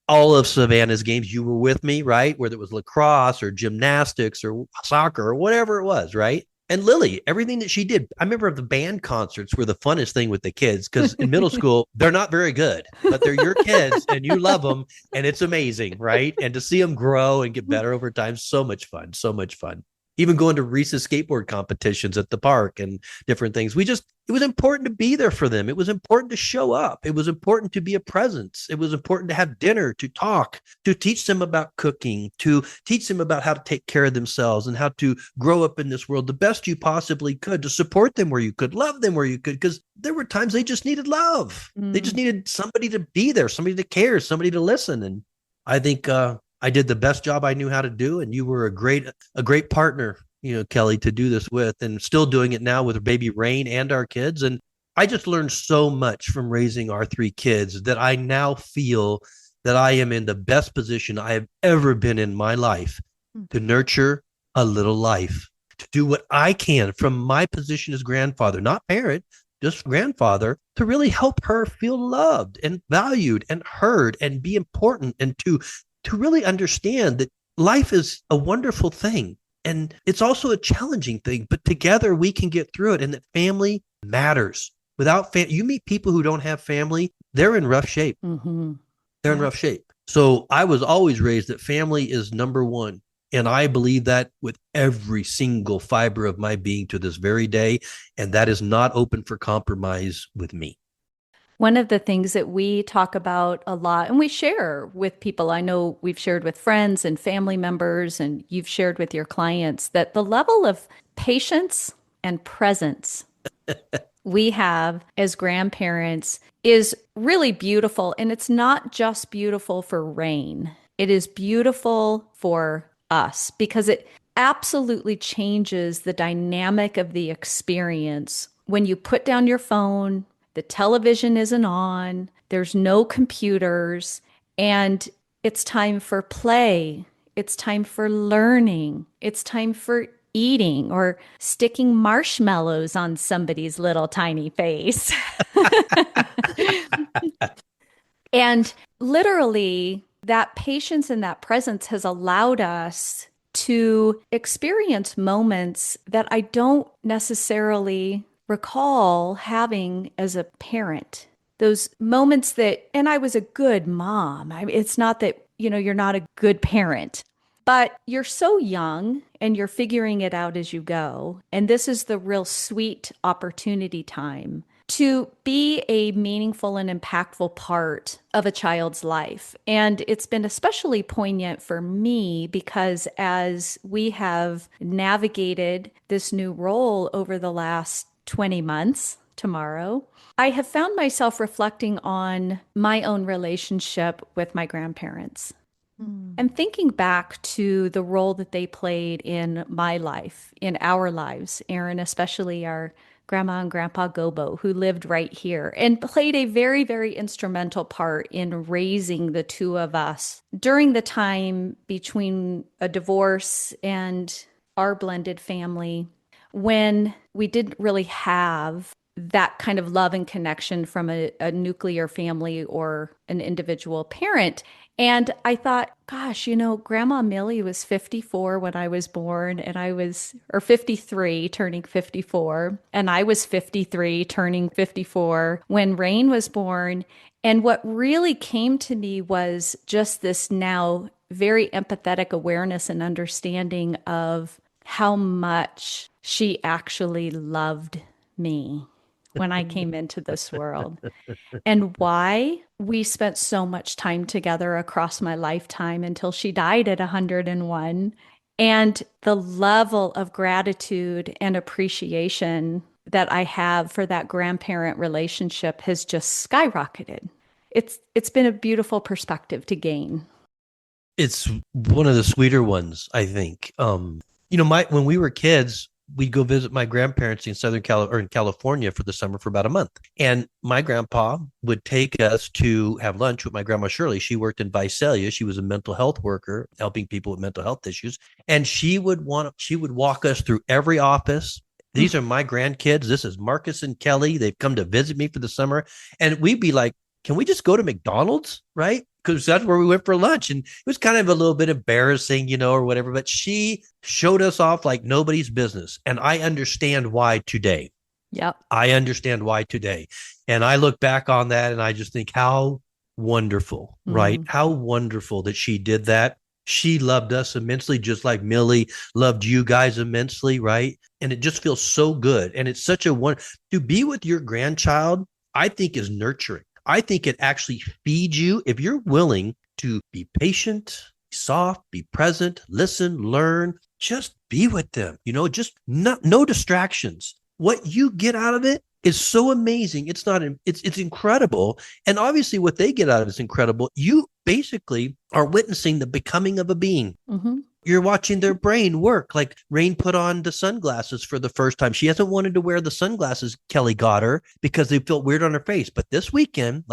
All of Savannah's games, you were with me, right? Whether it was lacrosse or gymnastics or soccer or whatever it was, right? And Lily, everything that she did, I remember the band concerts were the funnest thing with the kids, because in middle school, they're not very good, but they're your kids and you love them and it's amazing, right? And to see them grow and get better over time, so much fun, so much fun. even going to Reese's skateboard competitions at the park and different things. It was important to be there for them. It was important to show up. It was important to be a presence. It was important to have dinner, to talk, to teach them about cooking, to teach them about how to take care of themselves and how to grow up in this world the best you possibly could, to support them where you could, love them where you could, because there were times they just needed love. They just needed somebody to be there, somebody to care, somebody to listen. And I think I did the best job I knew how to do, and you were a great partner, Kelly, to do this with, and still doing it now with baby Rain and our kids. And I just learned so much from raising our 3 kids that I now feel that I am in the best position I have ever been in my life to nurture a little life, to do what I can from my position as grandfather, not parent, just grandfather, to really help her feel loved and valued and heard and be important, and to really understand that life is a wonderful thing. And it's also a challenging thing, but together we can get through it, and that family matters. Without you meet people who don't have family, they're in rough shape. Mm-hmm. They're in rough shape. So I was always raised that family is number one. And I believe that with every single fiber of my being to this very day. And that is not open for compromise with me. One of the things that we talk about a lot and we share with people, I know we've shared with friends and family members, and you've shared with your clients, that the level of patience and presence we have as grandparents is really beautiful. And it's not just beautiful for Rain. It is beautiful for us because it absolutely changes the dynamic of the experience when you put down your phone. The television isn't on, there's no computers, and it's time for play. It's time for learning. It's time for eating or sticking marshmallows on somebody's little tiny face. And literally, that patience and that presence has allowed us to experience moments that I don't necessarily recall having as a parent. Those moments that, and I was a good mom. It's not that, you're not a good parent, but you're so young and you're figuring it out as you go. And this is the real sweet opportunity time to be a meaningful and impactful part of a child's life. And it's been especially poignant for me because as we have navigated this new role over the last 20 months tomorrow, I have found myself reflecting on my own relationship with my grandparents and thinking back to the role that they played in my life, in our lives. Aaron, especially our grandma and grandpa Gobo, who lived right here and played a very, very instrumental part in raising the 2 of us during the time between a divorce and our blended family, when we didn't really have that kind of love and connection from a nuclear family or an individual parent. And I thought, gosh, Grandma Millie was 54 when I was born, and or 53, turning 54. And I was 53, turning 54 when Rain was born. And what really came to me was just this now very empathetic awareness and understanding of how much she actually loved me when I came into this world, and why we spent so much time together across my lifetime until she died at 101. And the level of gratitude and appreciation that I have for that grandparent relationship has just skyrocketed. It's been a beautiful perspective to gain. It's one of the sweeter ones, I think. When we were kids, we'd go visit my grandparents in in California for the summer for about a month. And my grandpa would take us to have lunch with my grandma Shirley. She worked in Visalia. She was a mental health worker, helping people with mental health issues. And she would walk us through every office. These are my grandkids. This is Marcus and Kelly. They've come to visit me for the summer. And we'd be like, can we just go to McDonald's? Right? Because that's where we went for lunch. And it was kind of a little bit embarrassing, or whatever. But she showed us off like nobody's business. And I understand why today. Yep. I understand why today. And I look back on that and I just think how wonderful, right? How wonderful that she did that. She loved us immensely, just like Millie loved you guys immensely, right? And it just feels so good. And it's such a one to be with your grandchild, I think is nurturing. I think it actually feeds you if you're willing to be patient, be soft, be present, listen, learn, just be with them, just no distractions. What you get out of it is so amazing. It's incredible. And obviously what they get out of it is incredible. You basically are witnessing the becoming of a being. Mm-hmm. You're watching their brain work. Like Rain put on the sunglasses for the first time. She hasn't wanted to wear the sunglasses Kelly got her because they felt weird on her face. But last weekend,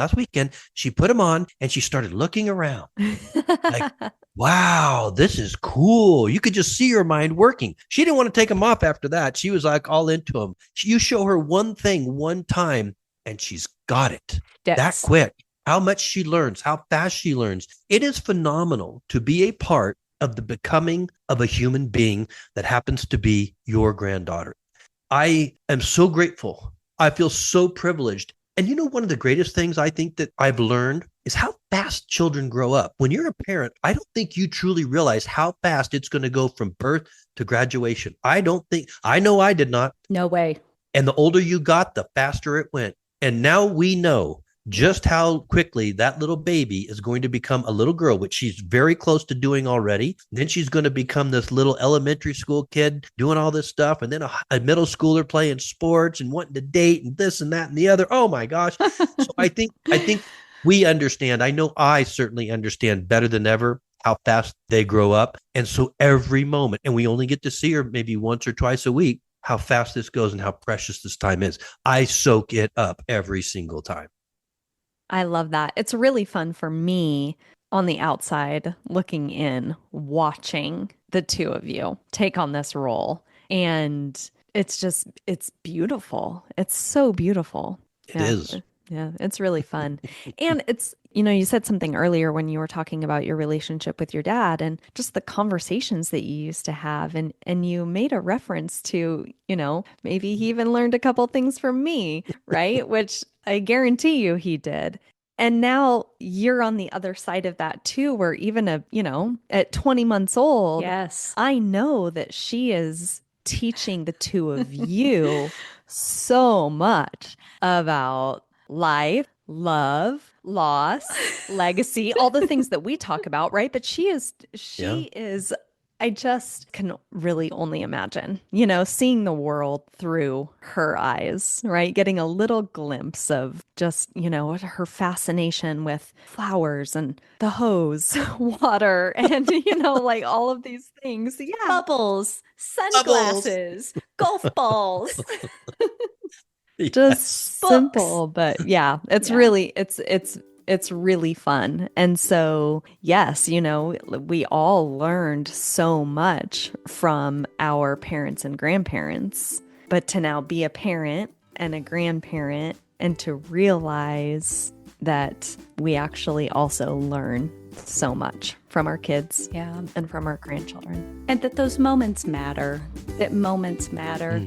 she put them on and she started looking around. Like, wow, this is cool. You could just see her mind working. She didn't want to take them off after that. She was like all into them. You show her one thing one time and she's got it that Yes. quick. How much she learns, how fast she learns. It is phenomenal to be a part of the becoming of a human being that happens to be your granddaughter. I am so grateful. I feel so privileged. And one of the greatest things I think that I've learned is how fast children grow up. When you're a parent, I don't think you truly realize how fast it's going to go from birth to graduation. I know I did not. No way. And the older you got, the faster it went. And now we know just how quickly that little baby is going to become a little girl, which she's very close to doing already. Then she's going to become this little elementary school kid doing all this stuff. And then a middle schooler playing sports and wanting to date and this and that and the other. Oh my gosh. So I think we understand. I know I certainly understand better than ever how fast they grow up. And so every moment, and we only get to see her maybe once or twice a week, how fast this goes and how precious this time is. I soak it up every single time. I love that. It's really fun for me on the outside looking in, watching the two of you take on this role. And it's beautiful. It's so beautiful. It is. Yeah, it's really fun. And you said something earlier when you were talking about your relationship with your dad and just the conversations that you used to have. And you made a reference to, maybe he even learned a couple things from me, right? Which I guarantee you he did. And now you're on the other side of that too, where even at 20 months old, Yes. I know that she is teaching the two of you so much about life, love, loss, legacy, all the things that we talk about, right? But she is, I just can really only imagine, seeing the world through her eyes, right? Getting a little glimpse of just, her fascination with flowers and the hose, water, and, like all of these things. Yeah. Bubbles, sunglasses, golf balls. Just Books. simple, but yeah, it's Yeah. really it's really fun. And so, yes, we all learned so much from our parents and grandparents, but to now be a parent and a grandparent and to realize that we actually also learn so much from our kids Yeah. and from our grandchildren. And that those moments matter, that moments matter.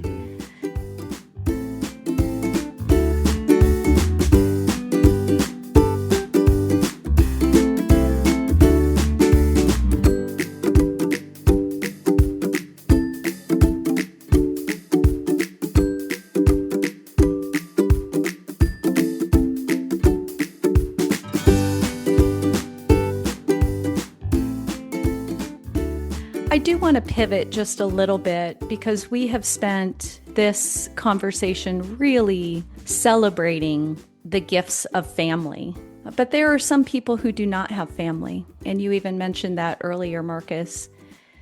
I do want to pivot just a little bit because we have spent this conversation really celebrating the gifts of family. But there are some people who do not have family. And you even mentioned that earlier, Marcus.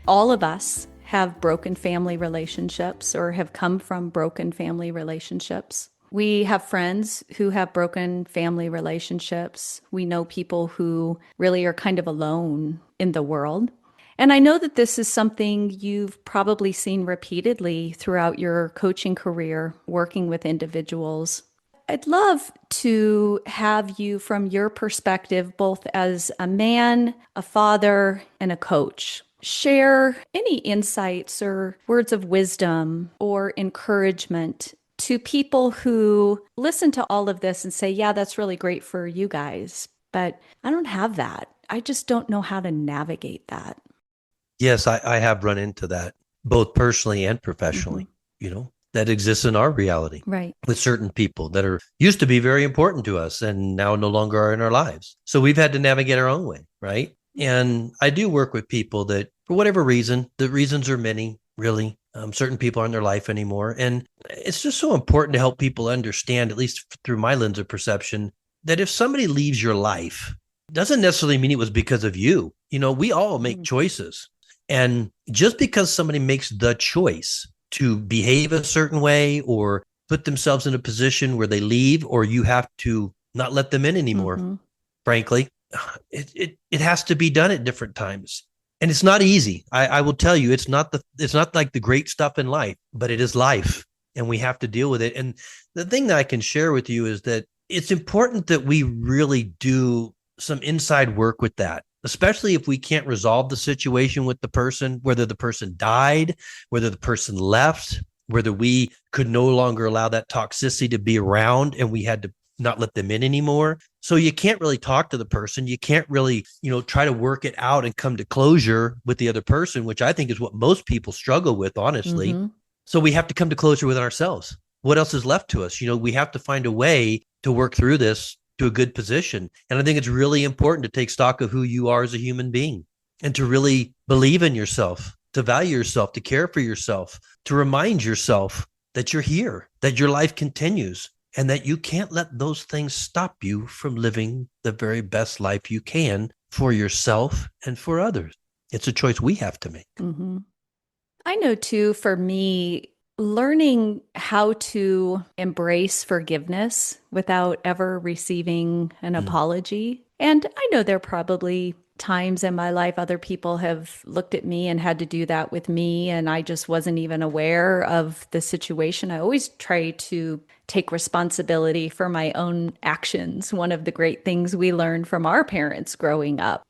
All of us have broken family relationships or have come from broken family relationships. We have friends who have broken family relationships. We know people who really are kind of alone in the world. And I know that this is something you've probably seen repeatedly throughout your coaching career, working with individuals. I'd love to have you, from your perspective, both as a man, a father, and a coach, share any insights or words of wisdom or encouragement to people who listen to all of this and say, yeah, that's really great for you guys, but I don't have that. I just don't know how to navigate that. Yes, I have run into that, both personally and professionally, that exists in our reality Right. with certain people that are used to be very important to us and now no longer are in our lives. So we've had to navigate our own way, right? And I do work with people that, for whatever reason, the reasons are many, really. Certain people aren't in their life anymore. And it's just so important to help people understand, at least through my lens of perception, that if somebody leaves your life, doesn't necessarily mean it was because of you. We all make choices. And just because somebody makes the choice to behave a certain way or put themselves in a position where they leave, or you have to not let them in anymore, frankly, it has to be done at different times. And it's not easy. I will tell you, it's not like the great stuff in life, but it is life and we have to deal with it. And the thing that I can share with you is that it's important that we really do some inside work with that, especially if we can't resolve the situation with the person, whether the person died, whether the person left, whether we could no longer allow that toxicity to be around and we had to not let them in anymore. So you can't really talk to the person. You can't really, try to work it out and come to closure with the other person, which I think is what most people struggle with, honestly. So we have to come to closure with ourselves. What else is left to us? We have to find a way to work through this to a good position. And I think it's really important to take stock of who you are as a human being and to really believe in yourself, to value yourself, to care for yourself, to remind yourself that you're here, that your life continues, and that you can't let those things stop you from living the very best life you can for yourself and for others. It's a choice we have to make. I know too, for me, learning how to embrace forgiveness without ever receiving an apology. And I know there are probably times in my life other people have looked at me and had to do that with me, and I just wasn't even aware of the situation. I always try to take responsibility for my own actions. One of the great things we learned from our parents growing up.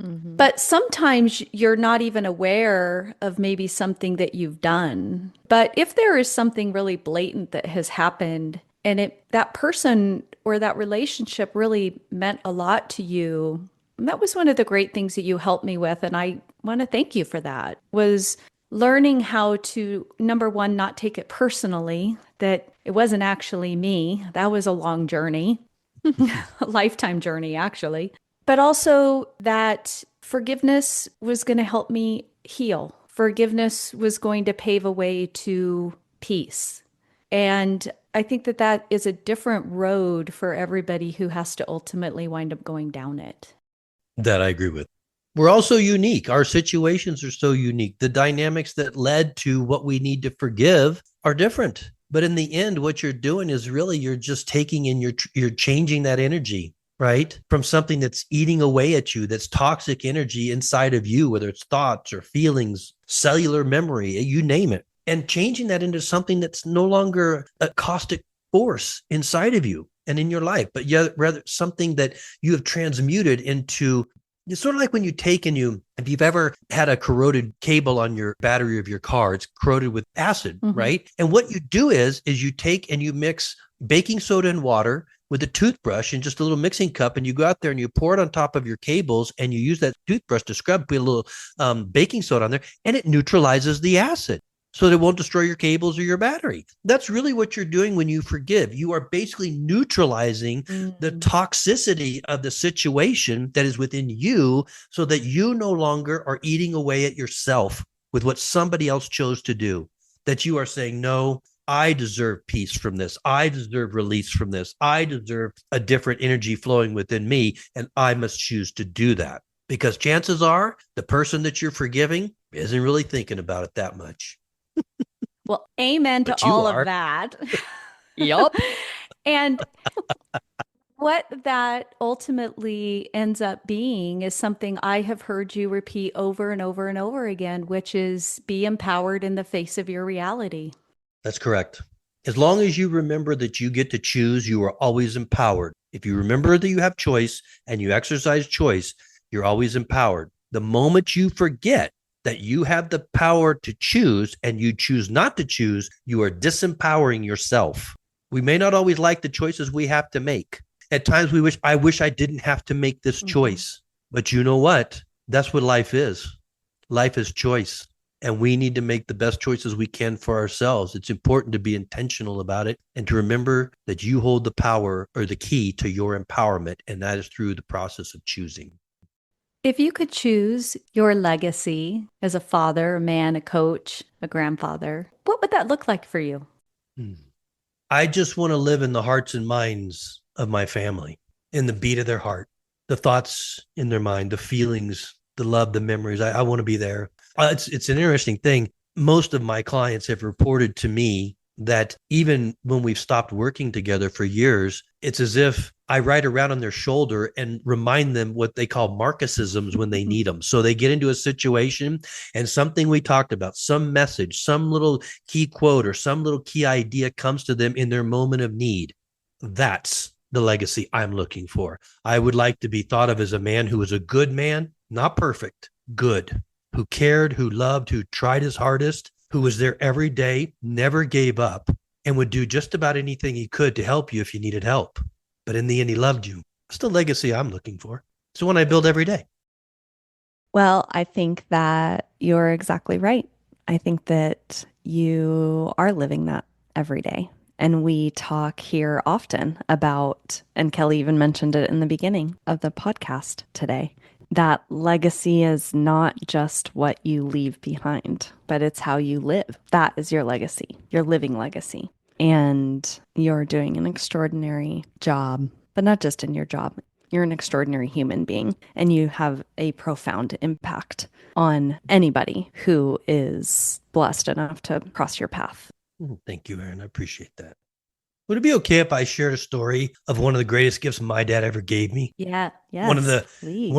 But sometimes you're not even aware of maybe something that you've done. But if there is something really blatant that has happened and that person or that relationship really meant a lot to you, and that was one of the great things that you helped me with, and I want to thank you for that, was learning how to, number one, not take it personally, that it wasn't actually me. That was a long journey, a lifetime journey, actually. But also that forgiveness was going to help me heal. Forgiveness was going to pave a way to peace. And I think that is a different road for everybody who has to ultimately wind up going down it. That I agree with. We're also unique. Our situations are so unique. The dynamics that led to what we need to forgive are different. But in the end, what you're doing is really you're just taking and you're changing that energy, right? From something that's eating away at you, that's toxic energy inside of you, whether it's thoughts or feelings, cellular memory, you name it, and changing that into something that's no longer a caustic force inside of you and in your life, but yet rather something that you have transmuted into. It's sort of like when you take if you've ever had a corroded cable on your battery of your car, it's corroded with acid, right? And what you do is you take and you mix baking soda and water with a toothbrush and just a little mixing cup, and you go out there and you pour it on top of your cables and you use that toothbrush to scrub, put a little baking soda on there, and it neutralizes the acid so that it won't destroy your cables or your battery. That's really what you're doing when you forgive. You are basically neutralizing the toxicity of the situation that is within you so that you no longer are eating away at yourself with what somebody else chose to do. That you are saying, no, I deserve peace from this. I deserve release from this. I deserve a different energy flowing within me, and I must choose to do that. Because chances are the person that you're forgiving isn't really thinking about it that much. Well, amen to all of that. Yup. And what that ultimately ends up being is something I have heard you repeat over and over and over again, which is be empowered in the face of your reality. That's correct. As long as you remember that you get to choose, you are always empowered. If you remember that you have choice and you exercise choice, you're always empowered. The moment you forget that you have the power to choose and you choose not to choose, you are disempowering yourself. We may not always like the choices we have to make. At times I wish I didn't have to make this choice. But you know what? That's what life is. Life is choice. And we need to make the best choices we can for ourselves. It's important to be intentional about it and to remember that you hold the power or the key to your empowerment, and that is through the process of choosing. If you could choose your legacy as a father, a man, a coach, a grandfather, what would that look like for you? I just want to live in the hearts and minds of my family, in the beat of their heart, the thoughts in their mind, the feelings, the love, the memories. I want to be there. It's an interesting thing. Most of my clients have reported to me that even when we've stopped working together for years, it's as if I ride around on their shoulder and remind them what they call Marcusisms when they need them. So they get into a situation and something we talked about, some message, some little key quote or some little key idea comes to them in their moment of need. That's the legacy I'm looking for. I would like to be thought of as a man who was a good man, not perfect, good, who cared, who loved, who tried his hardest, who was there every day, never gave up, and would do just about anything he could to help you if you needed help. But in the end, he loved you. It's the legacy I'm looking for. It's the one I build every day. Well, I think that you're exactly right. I think that you are living that every day. And we talk here often about, and Kelly even mentioned it in the beginning of the podcast today, that legacy is not just what you leave behind, but it's how you live. That is your legacy, your living legacy. And you're doing an extraordinary job, but not just in your job. You're an extraordinary human being, and you have a profound impact on anybody who is blessed enough to cross your path. Thank you, Aaron. I appreciate that. Would it be okay if I shared a story of one of the greatest gifts my dad ever gave me? Yeah, yes, One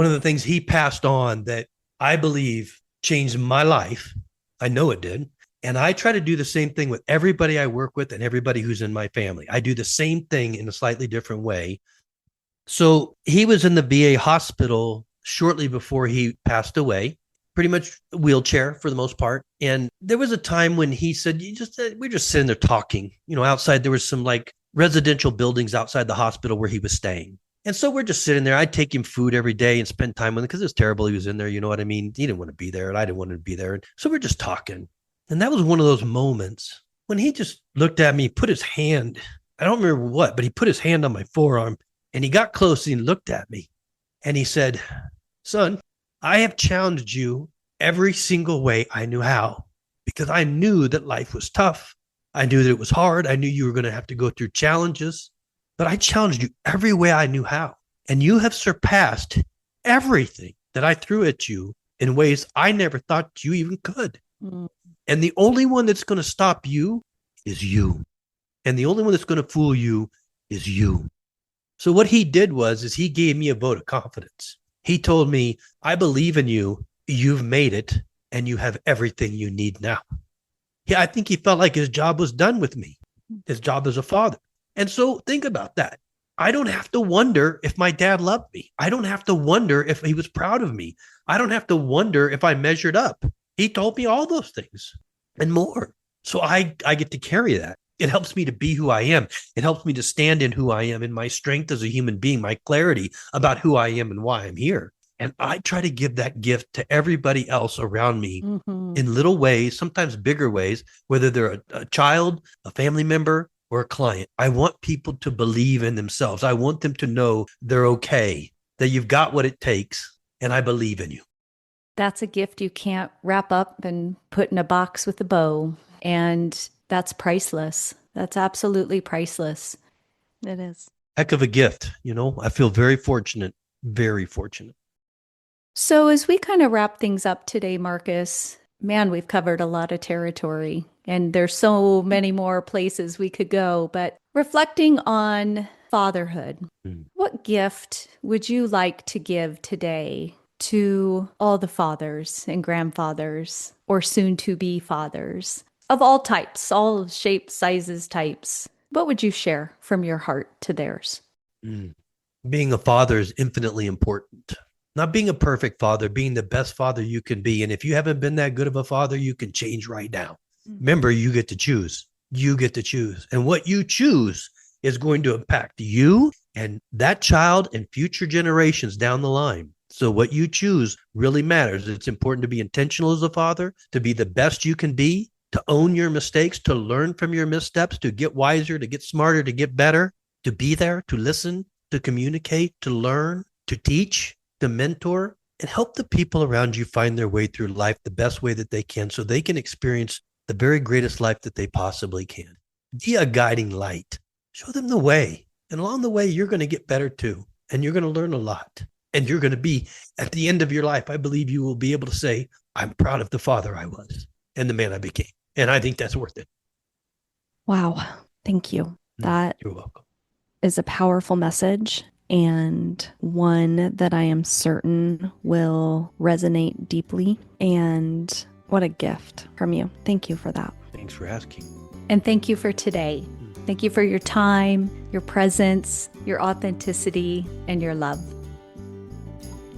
of the things he passed on that I believe changed my life. I know it did. And I try to do the same thing with everybody I work with and everybody who's in my family. I do the same thing in a slightly different way. So he was in the VA hospital shortly before he passed away, pretty much wheelchair for the most part. And there was a time when he said, we're just sitting there talking, outside there was some like residential buildings outside the hospital where he was staying. And so we're just sitting there. I'd take him food every day and spend time with him because it was terrible. He was in there. You know what I mean? He didn't want to be there and I didn't want to be there. And so we're just talking. And that was one of those moments when he just looked at me, put his hand, I don't remember what, but he put his hand on my forearm and he got close and looked at me and he said, son, I have challenged you every single way I knew how because I knew that life was tough. I knew that it was hard. I knew you were going to have to go through challenges, but I challenged you every way I knew how. And you have surpassed everything that I threw at you in ways I never thought you even could. Mm. And the only one that's going to stop you is you. And the only one that's going to fool you is you. So what he did is he gave me a vote of confidence. He told me, I believe in you. You've made it and you have everything you need now. Yeah, I think he felt like his job was done with me, his job as a father. And so think about that. I don't have to wonder if my dad loved me. I don't have to wonder if he was proud of me. I don't have to wonder if I measured up. He told me all those things and more. So I get to carry that. It helps me to be who I am. It helps me to stand in who I am, in my strength as a human being, my clarity about who I am and why I'm here. And I try to give that gift to everybody else around me in little ways, sometimes bigger ways, whether they're a child, a family member, or a client. I want people to believe in themselves. I want them to know they're okay, that you've got what it takes, and I believe in you. That's a gift you can't wrap up and put in a box with a bow. And that's priceless. That's absolutely priceless. It is. Heck of a gift. I feel very fortunate, very fortunate. So as we kind of wrap things up today, Marcus, man, we've covered a lot of territory and there's so many more places we could go, but reflecting on fatherhood, what gift would you like to give today to all the fathers and grandfathers or soon to be fathers of all types, all shapes, sizes, types? What would you share from your heart to theirs? Being a father is infinitely important. Not being a perfect father, being the best father you can be. And if you haven't been that good of a father, you can change right now. Remember, you get to choose. You get to choose. And what you choose is going to impact you and that child and future generations down the line. So what you choose really matters. It's important to be intentional as a father, to be the best you can be, to own your mistakes, to learn from your missteps, to get wiser, to get smarter, to get better, to be there, to listen, to communicate, to learn, to teach, to mentor, and help the people around you find their way through life the best way that they can so they can experience the very greatest life that they possibly can. Be a guiding light. Show them the way. And along the way, you're going to get better too. And you're going to learn a lot. And you're going to be, at the end of your life, I believe you will be able to say, I'm proud of the father I was and the man I became. And I think that's worth it. Wow. Thank you. That You're welcome. is a powerful message, and one that I am certain will resonate deeply. And what a gift from you. Thank you for that. Thanks for asking. And thank you for today. Thank you for your time, your presence, your authenticity, and your love.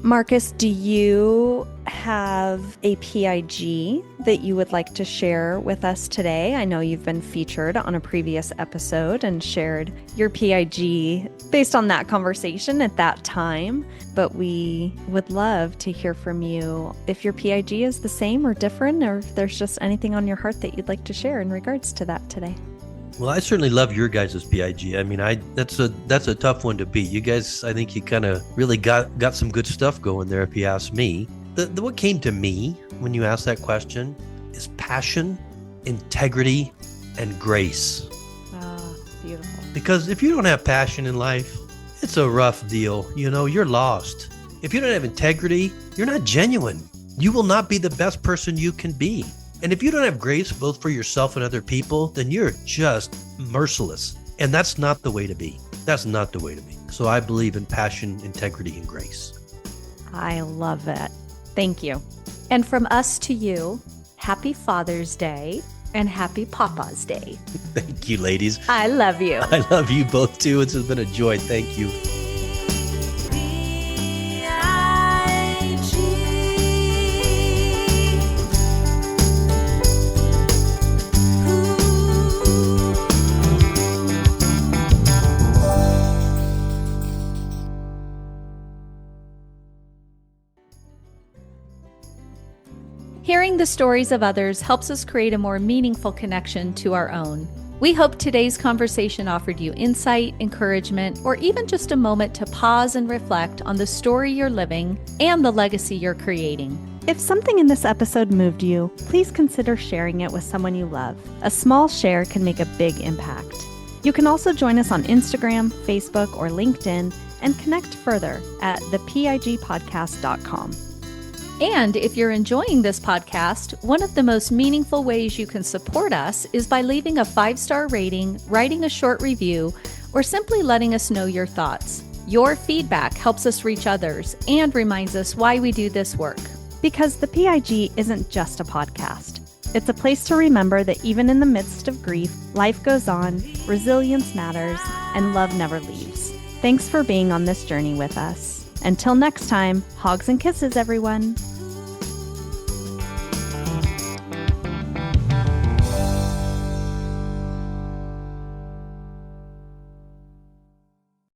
Marcus, do you have a PIG that you would like to share with us today? I know you've been featured on a previous episode and shared your PIG based on that conversation at that time, but we would love to hear from you if your PIG is the same or different, or if there's just anything on your heart that you'd like to share in regards to that today. Well, I certainly love your guys' PIG. I mean, that's a tough one to beat. You guys, I think you kind of really got some good stuff going there, if you ask me. What came to me when you asked that question is passion, integrity, and grace. Ah, beautiful. Because if you don't have passion in life, it's a rough deal. You know, you're lost. If you don't have integrity, you're not genuine. You will not be the best person you can be. And if you don't have grace, both for yourself and other people, then you're just merciless. And that's not the way to be. That's not the way to be. So I believe in passion, integrity, and grace. I love it. Thank you. And from us to you, happy Father's Day and happy Papa's Day. Thank you, ladies. I love you. I love you both too. It's been a joy. Thank you. Hearing the stories of others helps us create a more meaningful connection to our own. We hope today's conversation offered you insight, encouragement, or even just a moment to pause and reflect on the story you're living and the legacy you're creating. If something in this episode moved you, please consider sharing it with someone you love. A small share can make a big impact. You can also join us on Instagram, Facebook, or LinkedIn and connect further at thepigpodcast.com. And if you're enjoying this podcast, one of the most meaningful ways you can support us is by leaving a 5-star rating, writing a short review, or simply letting us know your thoughts. Your feedback helps us reach others and reminds us why we do this work. Because the PIG isn't just a podcast. It's a place to remember that even in the midst of grief, life goes on, resilience matters, and love never leaves. Thanks for being on this journey with us. Until next time, hugs and kisses, everyone.